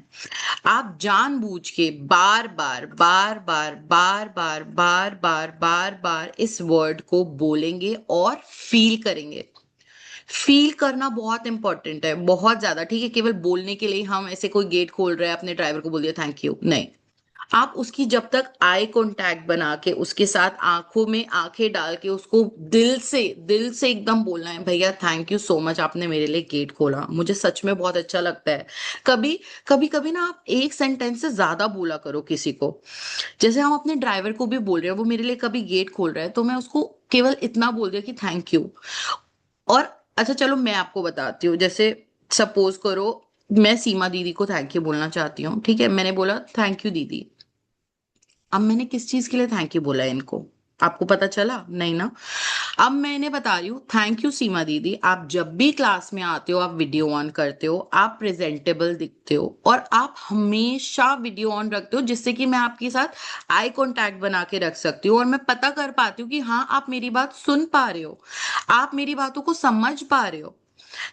आप जानबूझ के बार बार बार बार बार बार बार बार बार बार इस वर्ड को बोलेंगे और फील करेंगे। फील करना बहुत इंपॉर्टेंट है, बहुत ज्यादा। ठीक है, केवल बोलने के लिए हम ऐसे कोई गेट खोल रहे हैं, अपने ड्राइवर को बोल दिया थैंक यू, नहीं। आप उसकी जब तक आई कांटेक्ट बना के उसके साथ आंखों में आंखें डाल के उसको दिल से एकदम बोलना है, भैया थैंक यू सो मच, आपने मेरे लिए गेट खोला, मुझे सच में बहुत अच्छा लगता है। कभी कभी ना आप एक सेंटेंस से ज्यादा बोला करो किसी को। जैसे हम अपने ड्राइवर को भी बोल रहे हैं, वो मेरे लिए कभी गेट खोल रहा है, तो मैं उसको केवल इतना बोल दिया कि थैंक यू। और अच्छा चलो मैं आपको बताती हूँ, जैसे सपोज करो मैं सीमा दीदी को थैंक यू बोलना चाहती हूँ, ठीक है, मैंने बोला थैंक यू दीदी। अब मैंने किस चीज के लिए थैंक यू बोला है इनको, आपको पता चला नहीं ना? अब मैं इन्हें बता रही हूँ थैंक यू सीमा दीदी, आप जब भी क्लास में आते हो, आप वीडियो ऑन करते हो, आप प्रेजेंटेबल दिखते हो, और आप हमेशा वीडियो ऑन रखते हो, जिससे कि मैं आपके साथ आई कांटेक्ट बना के रख सकती हूँ और मैं पता कर पाती हूँ कि हाँ आप मेरी बात सुन पा रहे हो, आप मेरी बातों को समझ पा रहे हो।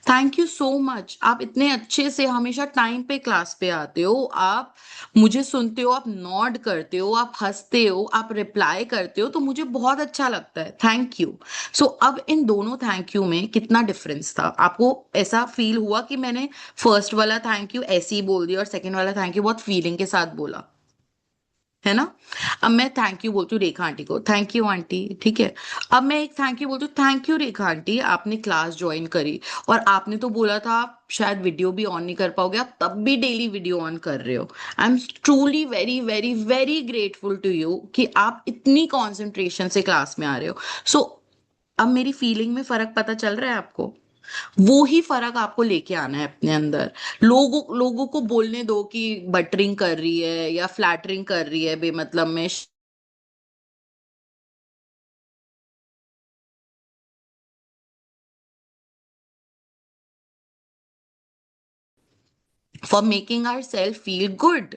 थैंक यू सो मच, आप इतने अच्छे से हमेशा टाइम पे क्लास पे आते हो, आप मुझे सुनते हो, आप नॉड करते हो, आप हंसते हो, आप रिप्लाई करते हो, तो मुझे बहुत अच्छा लगता है। Thank you. सो अब इन दोनों थैंक यू में कितना डिफरेंस था? आपको ऐसा फील हुआ कि मैंने फर्स्ट वाला थैंक यू ऐसे ही बोल दिया और सेकंड वाला थैंक यू बहुत फीलिंग के साथ बोला, है ना? अब मैं थैंक यू बोलती हूँ रेखा आंटी को, थैंक यू आंटी, ठीक है। अब मैं एक थैंक यू बोलती हूँ, थैंक यू रेखा आंटी, आपने क्लास ज्वाइन करी, और आपने तो बोला था आप शायद वीडियो भी ऑन नहीं कर पाओगे, आप तब भी डेली वीडियो ऑन कर रहे हो। I am truly very very very grateful to you कि आप इतनी कॉन्सेंट्रेशन से क्लास में आ रहे हो। सो अब मेरी फीलिंग में फर्क पता चल रहा है आपको? वो ही फर्क आपको लेके आना है अपने अंदर। लोगों लोगों को बोलने दो कि बटरिंग कर रही है या फ्लैटरिंग कर रही है बेमतलब में, for making our self feel good.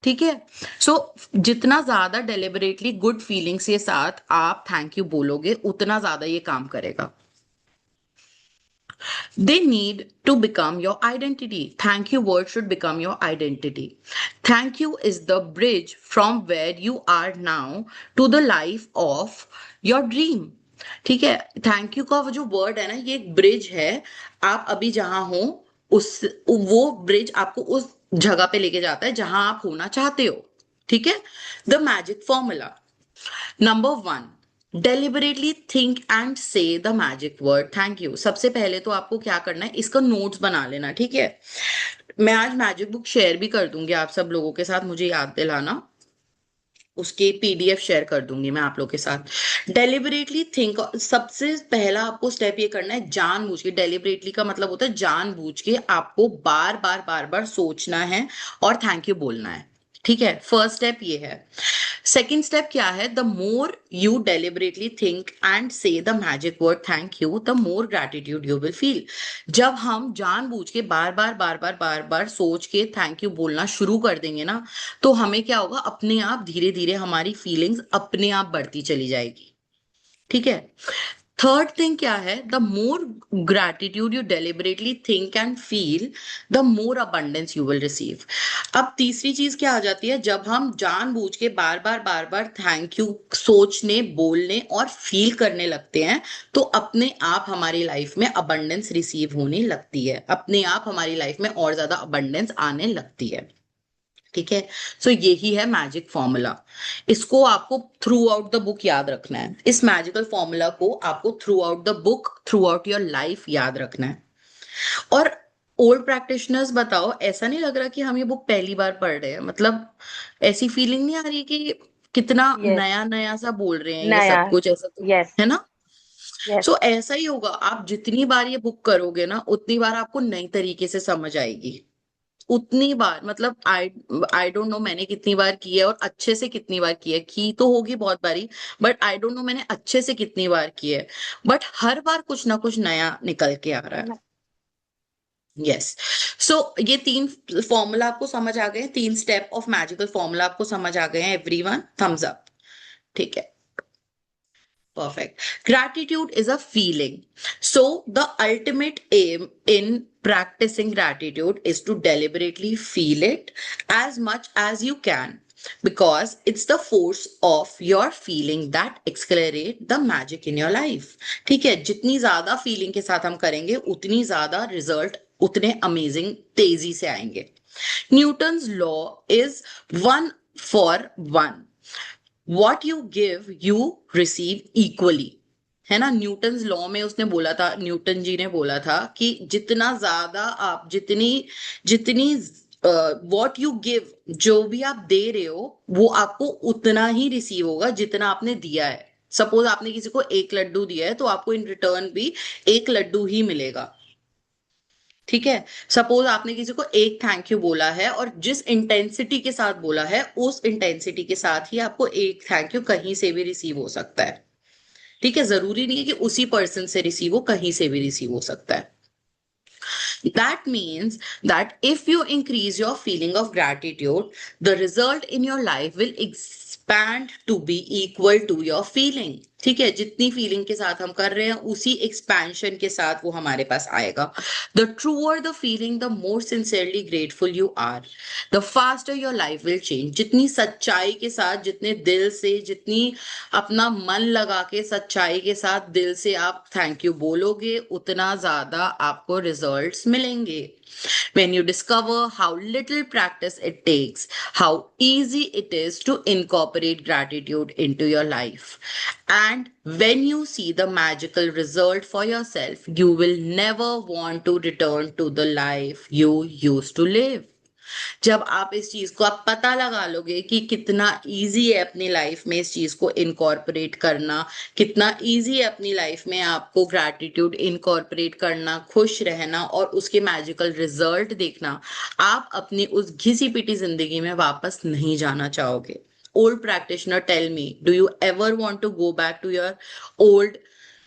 ठीक है, सो जितना ज्यादा डेलिबरेटली गुड फीलिंग्स के साथ आप थैंक यू बोलोगे, उतना ज्यादा ये काम करेगा। They need to become your identity. Thank you word should become your identity. Thank you is the bridge from where you are now to the life of your dream. ठीक है, थैंक यू का वो जो वर्ड है ना, ये एक ब्रिज है। आप अभी जहां हो उस वो ब्रिज आपको उस जगह पे लेके जाता है जहां आप होना चाहते हो। ठीक है, the magic formula number 1, deliberately think and say the magic word thank you. सबसे पहले तो आपको क्या करना है, इसका नोट्स बना लेना। ठीक है, मैं आज मैजिक बुक शेयर भी कर दूंगी आप सब लोगों के साथ, मुझे याद दिलाना, उसके पीडीएफ शेयर कर दूंगी मैं आप लोग के साथ। डेलिबरेटली थिंक, सबसे पहला आपको स्टेप ये करना है, जानबूझ के। डेलिबरेटली का मतलब होता है जानबूझ के आपको बार बार बार बार सोचना है और थैंक यू बोलना है। ठीक है, फर्स्ट स्टेप ये है। सेकेंड स्टेप क्या है, the more you deliberately think and say the magic word thank you, the more gratitude you will feel. जब हम जानबूझ के बार बार बार बार बार बार सोच के थैंक यू बोलना शुरू कर देंगे ना, तो हमें क्या होगा, अपने आप धीरे धीरे हमारी फीलिंग्स अपने आप बढ़ती चली जाएगी। ठीक है, थर्ड थिंग क्या है, the more gratitude you deliberately think and feel, the more abundance you will receive. अब तीसरी चीज क्या आ जाती है, जब हम जानबूझ के बार बार बार बार थैंक यू सोचने, बोलने और फील करने लगते हैं, तो अपने आप हमारी लाइफ में अबंडेंस रिसीव होने लगती है, अपने आप हमारी लाइफ में और ज्यादा अबंडेंस आने लगती है। ठीक है, सो यही है मैजिक फॉर्मूला। इसको आपको थ्रू आउट द बुक याद रखना है। इस मैजिकल फॉर्मूला को आपको through out the book, through out your life याद रखना है। और ओल्ड प्रैक्टिशनर्स बताओ, ऐसा नहीं लग रहा कि हम ये बुक पहली बार पढ़ रहे हैं? मतलब ऐसी फीलिंग नहीं आ रही कि कितना यस, नया नया सा बोल रहे हैं ये नया, सब कुछ, ऐसा तो यस, है ना? यस, सो ऐसा ही होगा, आप जितनी बार ये बुक करोगे ना, उतनी बार आपको नई तरीके से समझ आएगी। उतनी बार, मतलब आई डोंट नो मैंने कितनी बार की है और अच्छे से कितनी बार की तो होगी बहुत बारी, बट आई डोंट नो मैंने अच्छे से कितनी बार की है। बट हर बार कुछ ना कुछ नया निकल के आ रहा है। यस। सो ये 3 फॉर्मूला आपको समझ आ गए, 3 स्टेप ऑफ मैजिकल फॉर्मूला आपको समझ आ गए हैं एवरीवन, थम्स अप। ठीक है, perfect. Gratitude is a feeling. So, the ultimate aim in practicing gratitude is to deliberately feel it as much as you can, because it's the force of your feeling that accelerate the magic in your life. ठीक है, जितनी ज्यादा फीलिंग के साथ हम करेंगे उतनी ज्यादा रिजल्ट उतने अमेजिंग तेजी से आएंगे. Newton's law is 1 for 1. What you give you receive equally, है ना. न्यूटन्स लॉ में उसने बोला था, न्यूटन जी ने बोला था कि जितना ज्यादा आप जितनी जितनी वॉट यू गिव, जो भी आप दे रहे हो वो आपको उतना ही रिसीव होगा जितना आपने दिया है. सपोज आपने किसी को 1 लड्डू दिया है तो आपको इन रिटर्न भी 1 लड्डू ही मिलेगा. ठीक है, सपोज आपने किसी को एक थैंक यू बोला है और जिस इंटेंसिटी के साथ बोला है उस इंटेंसिटी के साथ ही आपको एक थैंक यू कहीं से भी रिसीव हो सकता है. ठीक है, जरूरी नहीं है कि उसी पर्सन से रिसीव हो, कहीं से भी रिसीव हो सकता है. That means that if you increase your feeling of gratitude, the result in your life will expand to be equal to your feeling. ठीक है, जितनी फीलिंग के साथ हम कर रहे हैं उसी एक्सपेंशन के साथ वो हमारे पास आएगा. The truer the feeling, the more sincerely grateful you are, the faster your life will change. जितनी सच्चाई के साथ, जितने दिल से, जितनी अपना मन लगा के सच्चाई के साथ दिल से आप थैंक यू बोलोगे उतना ज्यादा आपको रिजल्ट्स मिलेंगे. When you discover how little practice it takes, how easy it is to incorporate gratitude into your life, and when you see the magical result for yourself, you will never want to return to the life you used to live. जब आप इस चीज को आप पता लगा लोगे कि कितना इजी है अपनी लाइफ में इस चीज को इनकॉर्पोरेट करना, कितना इजी है अपनी लाइफ में आपको ग्रैटिट्यूड इनकॉर्पोरेट करना, खुश रहना और उसके मैजिकल रिजल्ट देखना, आप अपनी उस घिसी पिटी जिंदगी में वापस नहीं जाना चाहोगे. Old practitioner, tell me, do you ever want to go back to your old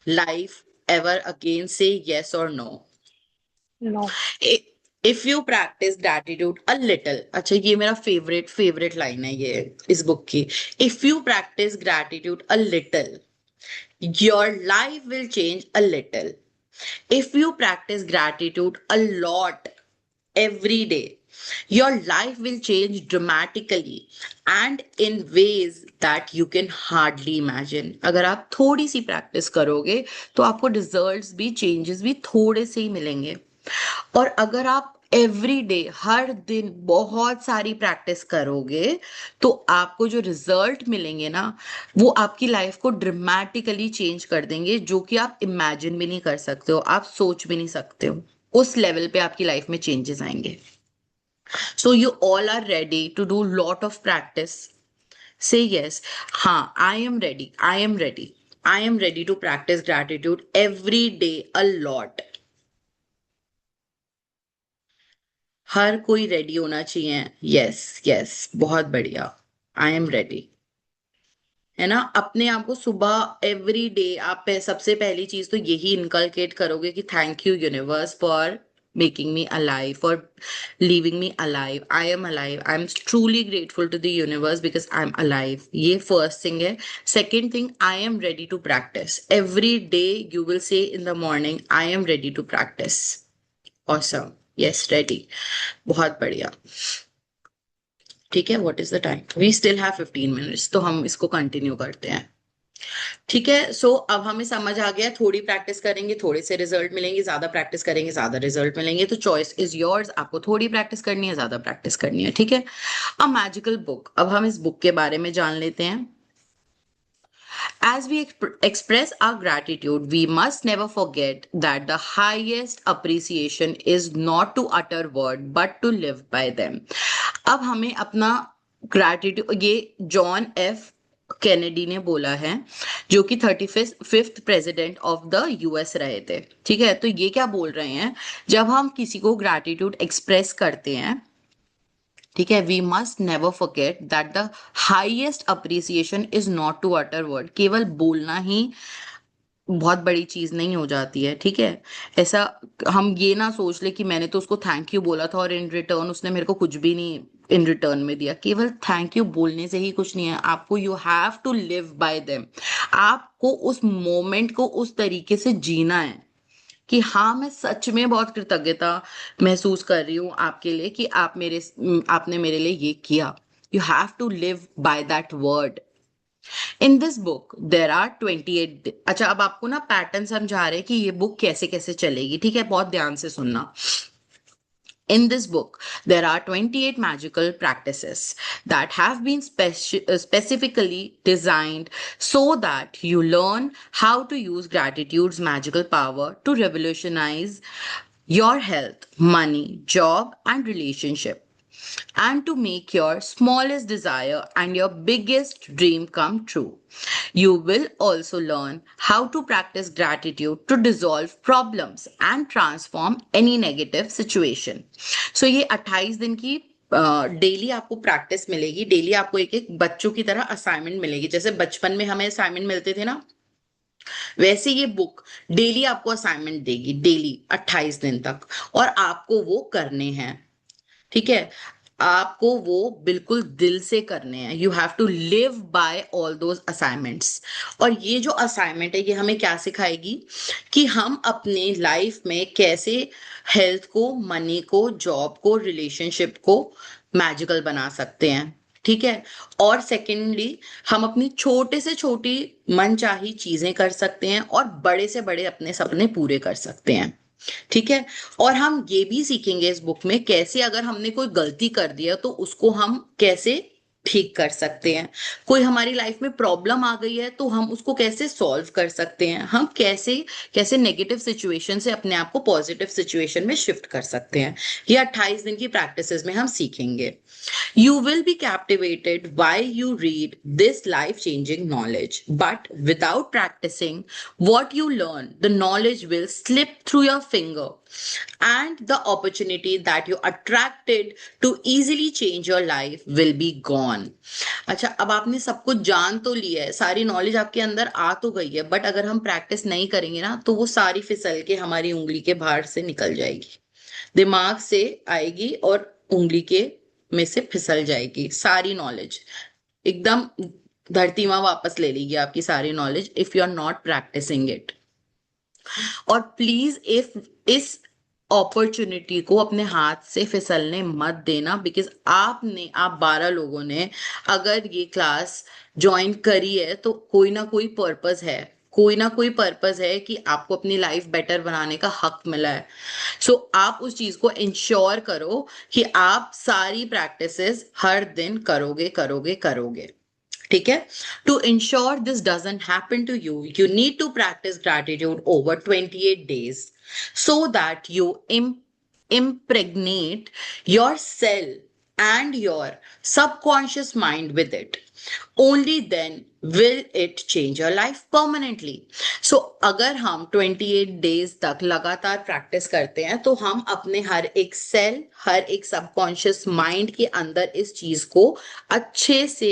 life ever again? Say yes or no. No. If you practice gratitude a little, अच्छा ये मेरा फेवरेट लाइन है ये इस बुक की. If you practice gratitude a little, your life will change a little. If you practice gratitude a lot every day, your life will change dramatically and in ways that you can hardly imagine. अगर आप थोड़ी सी प्रैक्टिस करोगे तो आपको रिजल्ट्स भी, चेंजेस भी थोड़े से ही मिलेंगे. और अगर आप एवरी डे, हर दिन बहुत सारी प्रैक्टिस करोगे तो आपको जो रिजल्ट मिलेंगे ना वो आपकी लाइफ को ड्रामेटिकली चेंज कर देंगे, जो कि आप इमेजिन भी नहीं कर सकते हो, आप सोच भी नहीं सकते हो. उस लेवल पे आपकी लाइफ में चेंजेस आएंगे. So you all are ready to do lot of practice. Say yes. हाँ, I am ready. I am ready. I am ready to practice gratitude every day a lot. हर कोई रेडी होना चाहिए. यस यस, बहुत बढ़िया. आई एम रेडी, है ना. अपने आप को सुबह एवरी डे आप सबसे पहली चीज तो यही इनकलकेट करोगे कि thank you universe for making me alive, for leaving me alive. I am alive. I am truly grateful to the universe because I'm alive. ये first thing है. Second thing, I am ready to practice. Every day you will say in the morning, I am ready to practice. Awesome. Yes, ready. बहुत बढ़िया. ठीक है, what is the time? We still have 15 minutes. तो हम इसको कंटिन्यू करते हैं. ठीक है, सो अब हमें समझ आ गया, थोड़ी प्रैक्टिस करेंगे थोड़े से रिजल्ट मिलेंगे, ज्यादा प्रैक्टिस करेंगे ज्यादा रिजल्ट मिलेंगे. तो चॉइस इज योर्स, आपको थोड़ी प्रैक्टिस करनी है, ज्यादा प्रैक्टिस करनी है. ठीक है, अ मैजिकल बुक. अब हम इस बुक के बारे में जान लेते हैं. As we express our gratitude, we must never forget that the highest appreciation is not to utter word but to live by them. अब हमें अपना ग्रैटिट्यूड, ये जॉन एफ कैनेडी ने बोला है, जो कि 35th president of the US रहे थे. ठीक है, तो ये क्या बोल रहे हैं, जब हम किसी को ग्रैटिट्यूड एक्सप्रेस करते हैं, ठीक है, we must never forget that the highest appreciation is not to utter word. केवल बोलना ही बहुत बड़ी चीज नहीं हो जाती है, ठीक है। ऐसा हम ये ना सोच ले कि मैंने तो उसको थैंक यू बोला था और इन रिटर्न उसने मेरे को कुछ भी नहीं इन रिटर्न में दिया। केवल थैंक यू बोलने से ही कुछ नहीं है, आपको you have to live by them. आपको उस मोमेंट को उस तरीके से जीना है कि हाँ, मैं सच में बहुत कृतज्ञता महसूस कर रही हूँ आपके लिए कि आपने मेरे लिए ये किया। You have to live by that word. In this book there are 28। अच्छा, अब आपको ना पैटर्न समझा रहे हैं कि ये बुक कैसे कैसे चलेगी, ठीक है, बहुत ध्यान से सुनना। In this book, there are 28 magical practices that have been specifically designed so that you learn how to use gratitude's magical power to revolutionize your health, money, job, and relationship, and to make your smallest desire and your biggest dream come true. You will also learn how to practice gratitude to dissolve problems and transform any negative situation. So ये 28 दिन की डेली आपको प्रैक्टिस मिलेगी। डेली आपको एक एक बच्चों की तरह असाइनमेंट मिलेगी। जैसे बचपन में हमें असाइनमेंट मिलते थे ना, वैसे ये बुक डेली आपको असाइनमेंट देगी, डेली 28 दिन तक, और आपको वो करने हैं, ठीक है। आपको वो बिल्कुल दिल से करने हैं। You have to live by all those assignments. और ये जो असाइनमेंट है ये हमें क्या सिखाएगी कि हम अपने लाइफ में कैसे हेल्थ को, मनी को, जॉब को, रिलेशनशिप को मैजिकल बना सकते हैं, ठीक है। और सेकेंडली, हम अपनी छोटे से छोटी मनचाही चीजें कर सकते हैं और बड़े से बड़े अपने सपने पूरे कर सकते हैं, ठीक है। और हम ये भी सीखेंगे इस बुक में कैसे अगर हमने कोई गलती कर दिया तो उसको हम कैसे ठीक कर सकते हैं। कोई हमारी लाइफ में प्रॉब्लम आ गई है तो हम उसको कैसे सॉल्व कर सकते हैं। हम कैसे कैसे नेगेटिव सिचुएशन से अपने आप को पॉजिटिव सिचुएशन में शिफ्ट कर सकते हैं। ये 28 दिन की प्रैक्टिसेस में हम सीखेंगे। You will be captivated while you read this life changing knowledge. But without practicing what you learn, the knowledge will slip through your finger, and the opportunity that you attracted to easily change your life will be gone. अच्छा, अब आपने सब कुछ जान तो लिया है, सारी नॉलेज आपके अंदर आ तो गई है, बट अगर हम प्रैक्टिस नहीं करेंगे ना तो वो सारी फिसल के हमारी उंगली के बाहर से निकल जाएगी, दिमाग से आएगी और उंगली के में से फिसल जाएगी सारी नॉलेज। एकदम धरती माँ वापस ले लेगी आपकी सारी knowledge if you are not practising it. और प्लीज इस अपॉर्चुनिटी को अपने हाथ से फिसलने मत देना, बिकॉज आप 12 लोगों ने अगर ये क्लास ज्वाइन करी है तो कोई ना कोई पर्पस है, कोई ना कोई पर्पस है कि आपको अपनी लाइफ बेटर बनाने का हक मिला है। सो आप उस चीज को इंश्योर करो कि आप सारी प्रैक्टिसेस हर दिन करोगे करोगे करोगे, ठीक है। To ensure this doesn't happen to you, you need to practise gratitude over 28 days so that you impregnate your cell and your subconscious mind with it. Only then will it change your life permanently. So अगर हम 28 days तक लगातार प्रैक्टिस करते हैं तो हम अपने हर एक सेल, हर एक सबकॉन्शियस माइंड के अंदर इस चीज को अच्छे से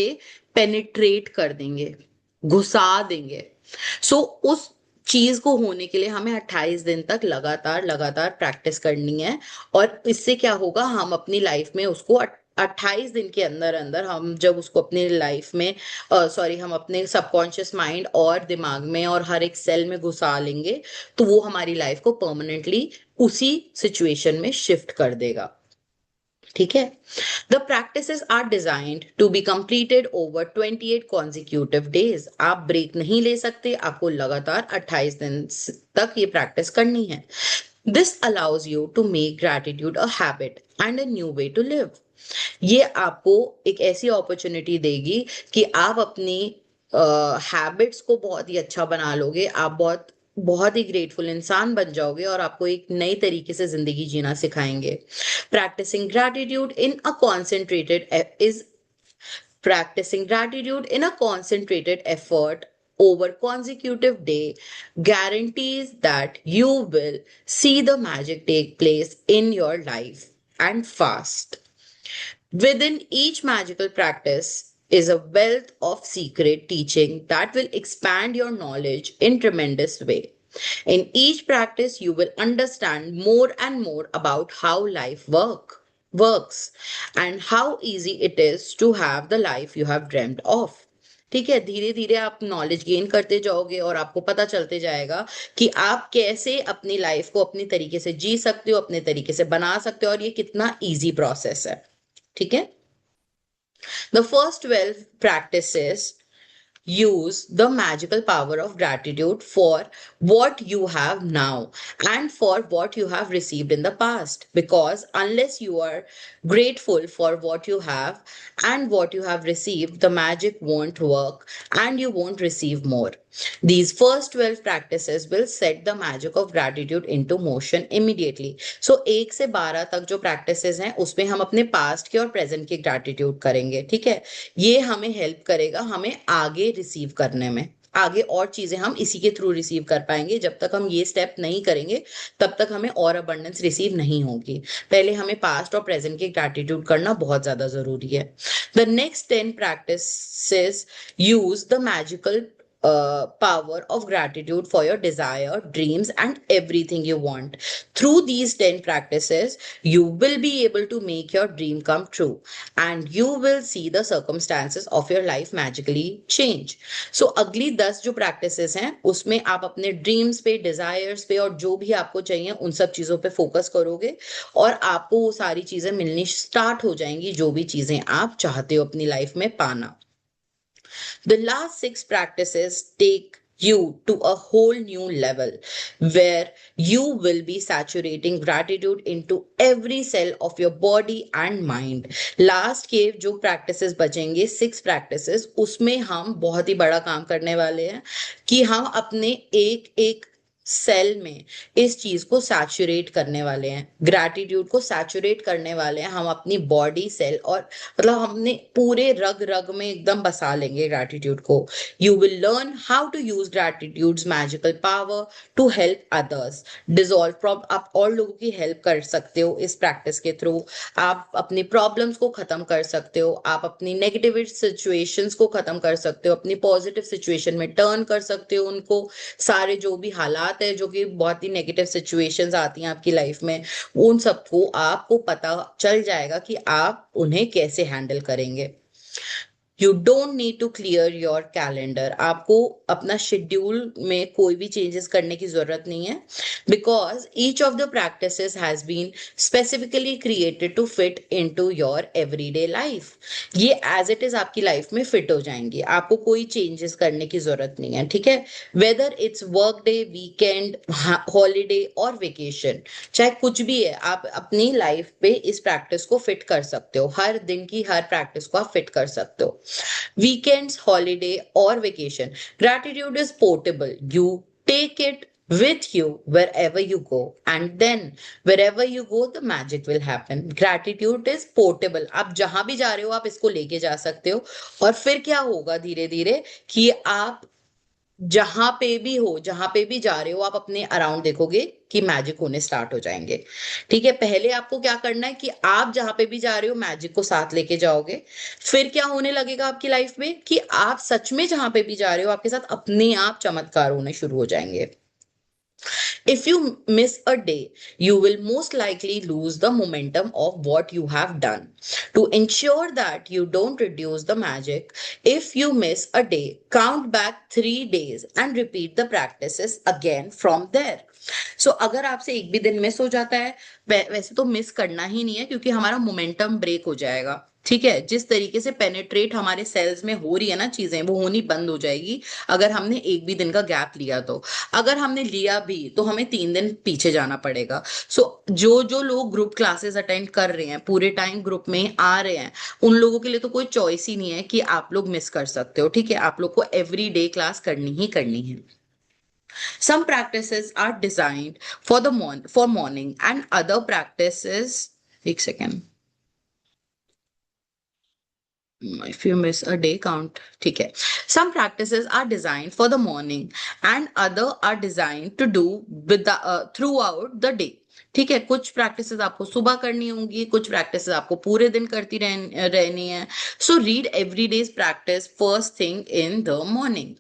पेनिट्रेट कर देंगे, घुसा देंगे। सो उस चीज को होने के लिए हमें 28 दिन तक लगातार लगातार प्रैक्टिस करनी है। और इससे क्या होगा, हम अपनी लाइफ में उसको 28 दिन के अंदर अंदर हम जब उसको अपनी लाइफ में हम अपने सबकॉन्शियस माइंड और दिमाग में और हर एक सेल में घुसा लेंगे तो वो हमारी लाइफ को परमानेंटली उसी सिचुएशन में शिफ्ट कर देगा, ठीक है। The practices are designed to be completed over 28 consecutive days. आप ब्रेक नहीं ले सकते, आपको लगातार 28 दिन तक ये प्रैक्टिस करनी है। This allows you to make gratitude a habit and a new way to live. ये आपको एक ऐसी अपॉर्चुनिटी देगी कि आप अपनी हैबिट्स को बहुत ही अच्छा बना लोगे, आप बहुत बहुत ही ग्रेटफुल इंसान बन जाओगे और आपको एक नई तरीके से जिंदगी जीना सिखाएंगे। Practising gratitude in a concentrated effort over consecutive day guarantees that you will see the magic take place in your life and fast. Within each magical practice, is a wealth of secret teaching that will expand your knowledge in tremendous way. In each practice, you will understand more and more about how life works and how easy it is to have the life you have dreamt of. ठीक है, धीरे धीरे आप नॉलेज गेन करते जाओगे और आपको पता चलते जाएगा कि आप कैसे अपनी लाइफ को अपनी तरीके से जी सकते हो, अपने तरीके से बना सकते हो, और ये कितना इजी प्रोसेस है. ठीक है. The first 12 practices use the magical power of gratitude for what you have now and for what you have received in the past, because unless you are grateful for what you have and what you have received, the magic won't work and you won't receive more. These first 12 practices will set the magic of gratitude into motion immediately. So 1 से 12 तक जो practices हैं उसमें हम अपने past के और present के gratitude करेंगे. ठीक है, ये हमें help करेगा हमें आगे रिसीव करने में. आगे और चीजें हम इसी के थ्रू रिसीव कर पाएंगे. जब तक हम ये स्टेप नहीं करेंगे तब तक हमें और अबंडेंस रिसीव नहीं होगी. पहले हमें पास्ट और प्रेजेंट के ग्रैटिट्यूड करना बहुत ज्यादा जरूरी है. The next 10 practices use the magical power of gratitude for your desire, dreams, and everything you want. Through these 10 practices, you will be able to make your dream come true and you will see the circumstances of your life magically change. So, अगली 10 जो practices हैं उसमें आप अपने dreams पे, desires पे और जो भी आपको चाहिए उन सब चीजों पे फोकस करोगे और आपको वो सारी चीजें मिलनी स्टार्ट हो जाएंगी जो भी चीजें आप चाहते हो अपनी लाइफ में पाना. The last 6 practices take you to a whole new level where you will be saturating gratitude into every cell of your body and mind. Last के जो practices बचेंगे 6 practices उसमें हम बहुत ही बड़ा काम करने वाले हैं कि हम अपने एक एक सेल में इस चीज को सैचुरेट करने वाले हैं. ग्रैटिट्यूड को सैचुरेट करने वाले हैं हम अपनी बॉडी सेल और मतलब हमने पूरे रग रग में एकदम बसा लेंगे ग्रैटिट्यूड को. You will learn how to use gratitude's magical power to help others dissolve problem. आप और लोगों की हेल्प कर सकते हो इस प्रैक्टिस के थ्रू. आप अपनी प्रॉब्लम्स को खत्म कर सकते हो, आप अपनी नेगेटिव सिचुएशंस को खत्म कर सकते हो, अपनी पॉजिटिव सिचुएशन में टर्न कर सकते हो उनको. सारे जो भी हालात है जो कि बहुत ही नेगेटिव सिचुएशंस आती हैं आपकी लाइफ में उन सबको आपको पता चल जाएगा कि आप उन्हें कैसे हैंडल करेंगे. You don't need to clear your calendar. आपको अपना शेड्यूल में कोई भी चेंजेस करने की जरूरत नहीं है because each of the practices has been specifically created to fit into your everyday life. ये as it is आपकी लाइफ में फिट हो जाएंगी. आपको कोई चेंजेस करने की जरूरत नहीं है. ठीक है, whether it's work day, weekend, holiday और vacation, चाहे कुछ भी है आप अपनी लाइफ पे इस प्रैक्टिस को फिट कर सकते हो. हर दिन की हर प्रैक्टिस को आप फिट कर सकते हो. Weekends, holiday or vacation. Gratitude is portable. You take it with you wherever you go and then wherever you go the magic will happen. Gratitude is portable. आप जहां भी जा रहे हो आप इसको लेके जा सकते हो और फिर क्या होगा धीरे धीरे कि आप जहां पे भी हो, जहां पे भी जा रहे हो आप अपने अराउंड देखोगे कि मैजिक होने स्टार्ट हो जाएंगे. ठीक है, पहले आपको क्या करना है कि आप जहां पे भी जा रहे हो मैजिक को साथ लेके जाओगे. फिर क्या होने लगेगा आपकी लाइफ में कि आप सच में जहां पे भी जा रहे हो आपके साथ अपने आप चमत्कार होने शुरू हो जाएंगे. If you miss a day, you will most likely lose the momentum of what you have done. To ensure that you don't reduce the magic, if you miss a day, count back 3 days and repeat the practices again from there. So अगर आपसे एक भी दिन मिस हो जाता है, वैसे तो मिस करना ही नहीं है क्योंकि हमारा मोमेंटम ब्रेक हो जाएगा. ठीक है, जिस तरीके से पेनेट्रेट हमारे सेल्स में हो रही है ना चीजें वो होनी बंद हो जाएगी अगर हमने एक भी दिन का गैप लिया तो. अगर हमने लिया भी तो हमें 3 दिन पीछे जाना पड़ेगा. सो जो जो लोग ग्रुप क्लासेस अटेंड कर रहे हैं, पूरे टाइम ग्रुप में आ रहे हैं, उन लोगों के लिए तो कोई चॉइस ही नहीं है कि आप लोग मिस कर सकते हो. ठीक है, आप लोग को एवरी डे क्लास करनी ही करनी है. Some practices are designed for morning and other practices. एक second. If you miss a day, count. ठीक है. Some practices are designed for the morning and other are designed to do with the throughout the day. ठीक है, कुछ प्रैक्टिसेस आपको सुबह करनी होंगी, कुछ प्रैक्टिसेस आपको पूरे दिन करती रहनी है. So read every days practice first thing in the morning.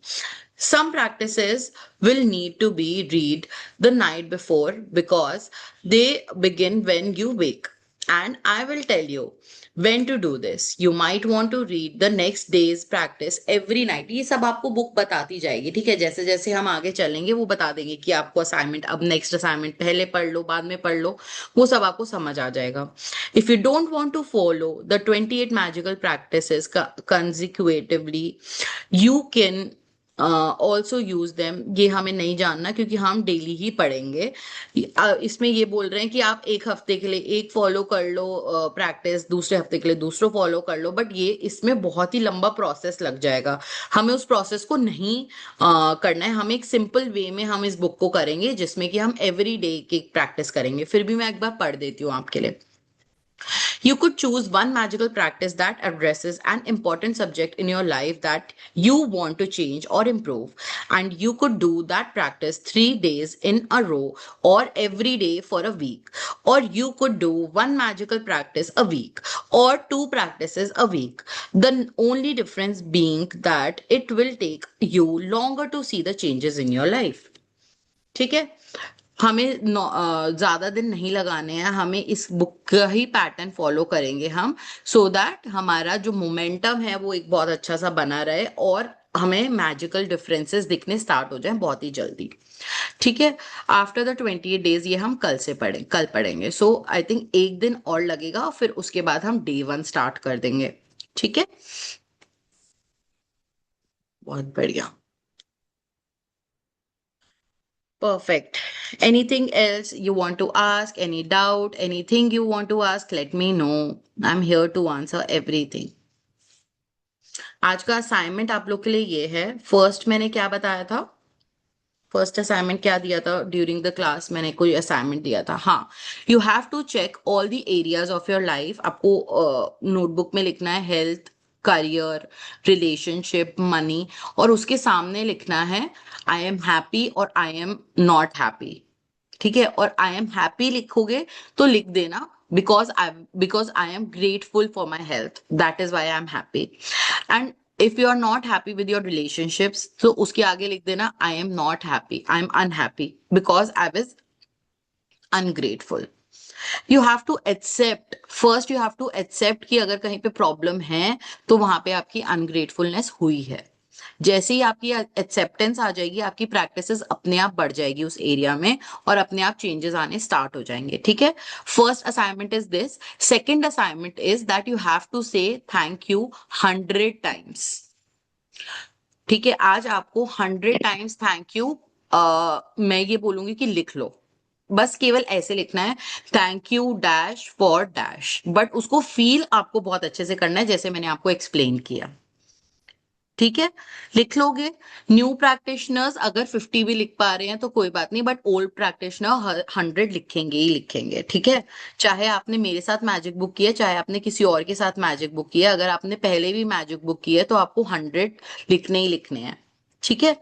Some practices will need to be read the night before because they begin when you wake. And I will tell you when to do this. You might want to read the next day's practice every night. ये सब आपको बुक बताती जाएगी, ठीक है. जैसे जैसे हम आगे चलेंगे वो बता देंगे कि आपको असाइनमेंट, अब नेक्स्ट असाइनमेंट पहले पढ़ लो, बाद में पढ़ लो, वो सब आपको समझ आ जाएगा. If you don't want to follow the 28 magical practices consecutively, you can also use them. ये हमें नहीं जानना क्योंकि हम डेली ही पढ़ेंगे. इसमें ये बोल रहे हैं कि आप एक हफ्ते के लिए एक फॉलो कर लो प्रैक्टिस, दूसरे हफ्ते के लिए दूसरो फॉलो कर लो, बट ये इसमें बहुत ही लंबा प्रोसेस लग जाएगा. हमें उस प्रोसेस को नहीं करना है. हम एक सिंपल वे में हम इस बुक को करेंगे जिसमें कि हम एवरी डे की प्रैक्टिस करेंगे. फिर भी मैं एक बार पढ़ देती हूँ आपके लिए. You could choose one magical practice that addresses an important subject in your life that you want to change or improve. And you could do that practice 3 days in a row or every day for a week. Or you could do one magical practice a week or 2 practices a week. The only difference being that it will take you longer to see the changes in your life. ठीक है, हमें ज्यादा दिन नहीं लगाने हैं. हमें इस बुक का ही पैटर्न फॉलो करेंगे हम, सो दैट हमारा जो मोमेंटम है वो एक बहुत अच्छा सा बना रहे और हमें मैजिकल डिफरेंसेस दिखने स्टार्ट हो जाए बहुत ही जल्दी. ठीक है, आफ्टर द 28 डेज ये हम कल पढ़ेंगे. सो आई थिंक एक दिन और लगेगा, फिर उसके बाद हम डे 1 स्टार्ट कर देंगे. ठीक है, बहुत बढ़िया. Perfect. Anything else you want to ask? Any doubt? Anything you want to ask? Let me know. I'm here to answer everything. आज का असाइनमेंट आप लोग के लिए ये है. फर्स्ट मैंने क्या बताया था, फर्स्ट असाइनमेंट क्या दिया था ड्यूरिंग द क्लास? मैंने कोई असाइनमेंट दिया था. हाँ, you have to check all the areas of your life. आपको नोटबुक में लिखना है हेल्थ, करियर, रिलेशनशिप, मनी, और उसके सामने लिखना है आई एम हैप्पी और आई एम नॉट हैप्पी. ठीक है, और आई एम हैप्पी लिखोगे तो लिख देना because I am grateful for my health, that is why I am happy. And if you are not happy with your relationships, so उसके आगे लिख देना I am not happy, I am unhappy because I was ungrateful. You have to accept, first you have to accept कि अगर कहीं पे प्रॉब्लम है तो वहां पे आपकी अनग्रेटफुलनेस हुई है. जैसे ही आपकी एक्सेप्टेंस आ जाएगी, आपकी प्रैक्टिसेस अपने आप बढ़ जाएगी उस एरिया में और अपने आप चेंजेस आने स्टार्ट हो जाएंगे. ठीक है, first assignment is this. Second assignment is that you have to say thank you 100 times. ठीक है, आज आपको 100 टाइम्स थैंक यू मैं ये बोलूंगी कि लिख लो. बस केवल ऐसे लिखना है, thank you dash for dash, but उसको फील आपको बहुत अच्छे से करना है जैसे मैंने आपको एक्सप्लेन किया. ठीक है, लिख लोगे. न्यू प्रैक्टिशनर्स अगर 50 भी लिख पा रहे हैं तो कोई बात नहीं, बट ओल्ड प्रैक्टिशनर 100 लिखेंगे ही लिखेंगे. ठीक है, चाहे आपने मेरे साथ मैजिक बुक किया, चाहे आपने किसी और के साथ मैजिक बुक किया, अगर आपने पहले भी मैजिक बुक किया है तो आपको 100 लिखने ही लिखने हैं. ठीक है,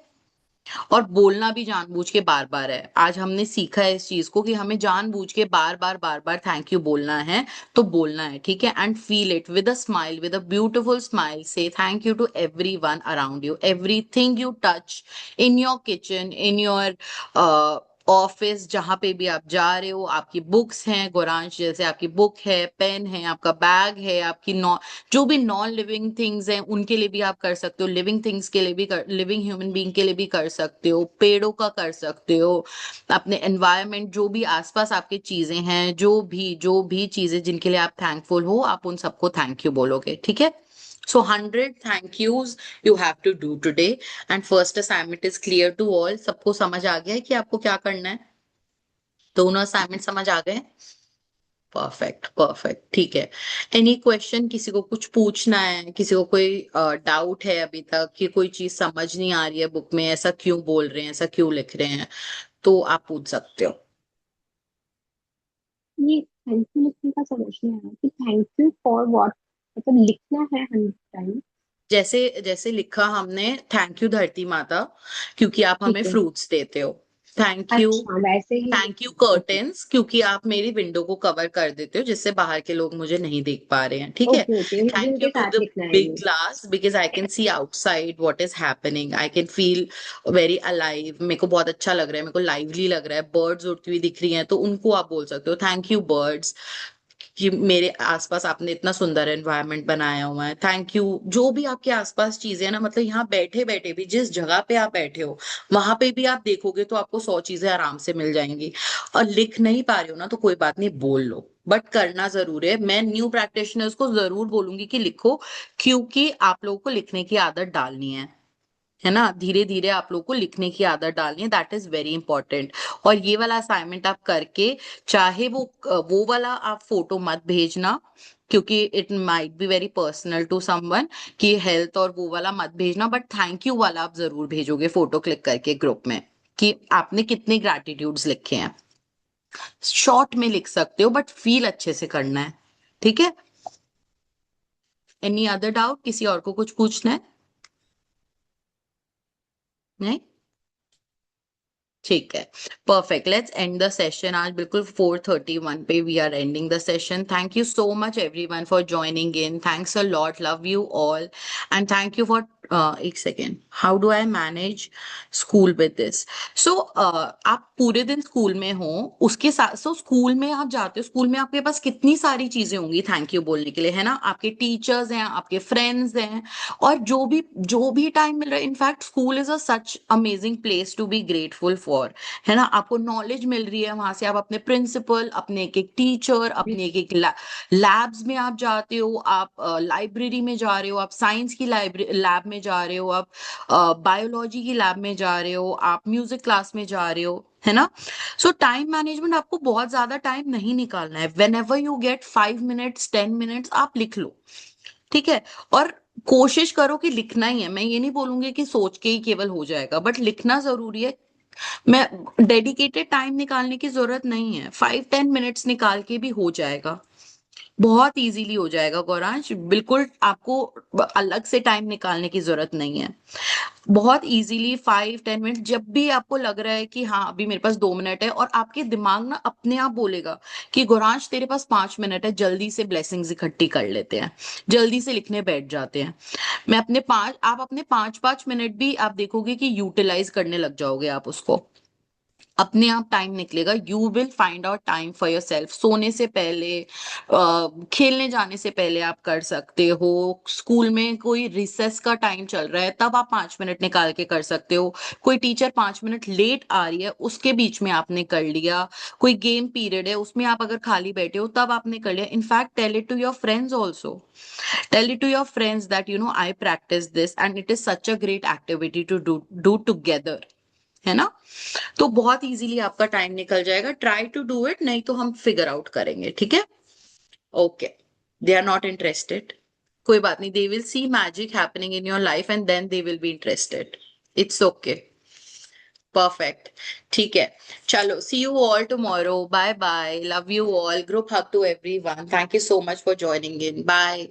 और बोलना भी जानबूझ के बार बार है. आज हमने सीखा है इस चीज को कि हमें जानबूझ के बार बार थैंक यू बोलना है, तो बोलना है. ठीक है, and feel it with a smile, with a beautiful smile. Say thank you to everyone around you, everything you touch in your kitchen, in your office, जहां पे भी आप जा रहे हो. आपकी बुक्स हैं, गोरांश जैसे आपकी बुक है, पेन है, आपका बैग है, आपकी जो भी नॉन लिविंग थिंग्स हैं उनके लिए भी आप कर सकते हो. लिविंग थिंग्स के लिए भी लिविंग ह्यूमन बीइंग के लिए भी कर सकते हो. पेड़ों का कर सकते हो. अपने एनवायरनमेंट, जो भी आसपास आपके चीजें हैं, जो भी चीजें जिनके लिए आप थैंकफुल हो, आप उन सबको थैंक यू बोलोगे. ठीक है, so 100 thank yous you have to do today, and first assignment is clear to all. सबको समझ आ गया है कि आपको क्या करना है? दोनों असाइनमेंट समझ आ गए? परफेक्ट. ठीक है, एनी क्वेश्चन? किसी को कुछ पूछना है, किसी को कोई डाउट है अभी तक कि कोई चीज समझ नहीं आ रही है बुक में, ऐसा क्यों बोल रहे हैं, ऐसा क्यों लिख रहे हैं, तो आप पूछ सकते हो. ये थैंक यू लिखने का समझ नहीं आया कि थैंक यू फॉर व्हाट, मतलब लिखना है 100 टाइम. जैसे लिखा हमने थैंक यू धरती माता, क्योंकि आप हमें ठीक है. फ्रूट्स देते हो. Thank you. अच्छा वैसे ही थैंक यू ओके कर्टेन्स, क्योंकि आप मेरी विंडो को कवर कर देते हो जिससे बाहर के लोग मुझे नहीं देख पा रहे हैं, ठीक है। Okay okay hidden thank you के टू साथ द लिखना है बिग ये। Glass because I can see outside what is happening, I can feel very alive, मेरे को बहुत अच्छा लग रहा है, मेरे को लाइवली लग रहा है, बर्ड्स उड़ती हुई दिख रही हैं, तो उनको आप बोल सकते हो थैंक यू बर्ड्स कि मेरे आसपास आपने इतना सुंदर एनवायरनमेंट बनाया हुआ है, थैंक यू। जो भी आपके आसपास चीजें हैं ना, मतलब यहाँ बैठे बैठे भी जिस जगह पे आप बैठे हो वहां पे भी आप देखोगे तो आपको 100 चीजें आराम से मिल जाएंगी। और लिख नहीं पा रहे हो ना तो कोई बात नहीं, बोल लो, बट करना जरूर है। मैं न्यू प्रैक्टिशनर्स को जरूर बोलूंगी कि लिखो, क्योंकि आप लोगों को लिखने की आदत डालनी है ना, धीरे धीरे आप लोग को लिखने की आदत डालनी है, दैट इज वेरी इंपॉर्टेंट। और ये वाला असाइनमेंट आप करके, चाहे वो वाला आप फोटो मत भेजना, क्योंकि it might be very personal to someone, कि हेल्थ और वो वाला मत भेजना, बट थैंक यू वाला आप जरूर भेजोगे फोटो क्लिक करके ग्रुप में, कि आपने कितने ग्रैटिट्यूड्स लिखे हैं। शॉर्ट में लिख सकते हो बट फील अच्छे से करना है, ठीक है। एनी अदर डाउट, किसी और को कुछ पूछना है? नहीं, ठीक है, perfect. Let's end the session. आज बिल्कुल 4:31 पे we are ending the session. Thank you so much everyone for joining in, thanks a lot, love you all, and thank you for एक second, how do I manage school with this. So आप पूरे दिन स्कूल में हो, उसके साथ स्कूल में आप जाते हो, स्कूल में आपके पास कितनी सारी चीजें होंगी थैंक यू बोलने के लिए, है ना, आपके टीचर्स हैं, आपके फ्रेंड्स हैं, और जो भी टाइम मिल रहा है, in fact school is a such amazing place to be grateful for, है ना। आपको नॉलेज मिल रही है वहां से, आप अपने प्रिंसिपल, अपने एक एक टीचर, अपने एक एक लैब्स में आप जाते हो, आप लाइब्रेरी में जा रहे हो, आप साइंस की लैब में जा रहे हो, आप बायोलॉजी की लैब में जा रहे हो, आप म्यूजिक क्लास में जा रहे हो, है ना। सो टाइम मैनेजमेंट, आपको बहुत ज्यादा टाइम नहीं निकालना है, when ever you get 5 minutes 10 minutes आप लिख लो, ठीक है। और कोशिश करो कि लिखना ही है, मैं ये नहीं बोलूंगी कि सोच के ही केवल हो जाएगा, बट लिखना जरूरी है। मैं डेडिकेटेड टाइम निकालने की जरूरत नहीं है, 5-10 मिनट्स निकाल के भी हो जाएगा, बहुत इजीली हो जाएगा गौरांश, बिल्कुल आपको अलग से टाइम निकालने की जरूरत नहीं है। बहुत इजीली 5-10 मिनट, जब भी आपको लग रहा है कि हाँ अभी मेरे पास 2 मिनट है, और आपके दिमाग ना अपने आप बोलेगा कि गौरांश तेरे पास 5 मिनट है, जल्दी से ब्लेसिंग्स इकट्ठी कर लेते हैं, जल्दी से लिखने बैठ जाते हैं। आप अपने 5-5 मिनट भी आप देखोगे कि यूटिलाइज करने लग जाओगे आप उसको, अपने आप टाइम निकलेगा, you will find out time for your self. सोने से पहले, खेलने जाने से पहले आप कर सकते हो, स्कूल में कोई रिसेस का टाइम चल रहा है तब आप 5 मिनट निकाल के कर सकते हो, कोई टीचर 5 मिनट लेट आ रही है उसके बीच में आपने कर लिया, कोई गेम पीरियड है उसमें आप अगर खाली बैठे हो तब आपने कर लिया। In fact tell it to your friends also, tell it to your friends that you know I practise this and it is such a great activity to do together, है ना। तो बहुत इजीली आपका टाइम निकल जाएगा, ट्राई टू डू इट, नहीं तो हम फिगर आउट करेंगे, ठीक है। Okay, they are not interested, कोई बात नहीं, they will see magic happening in your life and then they will be interested, it's okay, perfect, ठीक है। चलो, see you all tomorrow, bye bye, love you all, group hug to everyone, thank you so much for joining in, bye.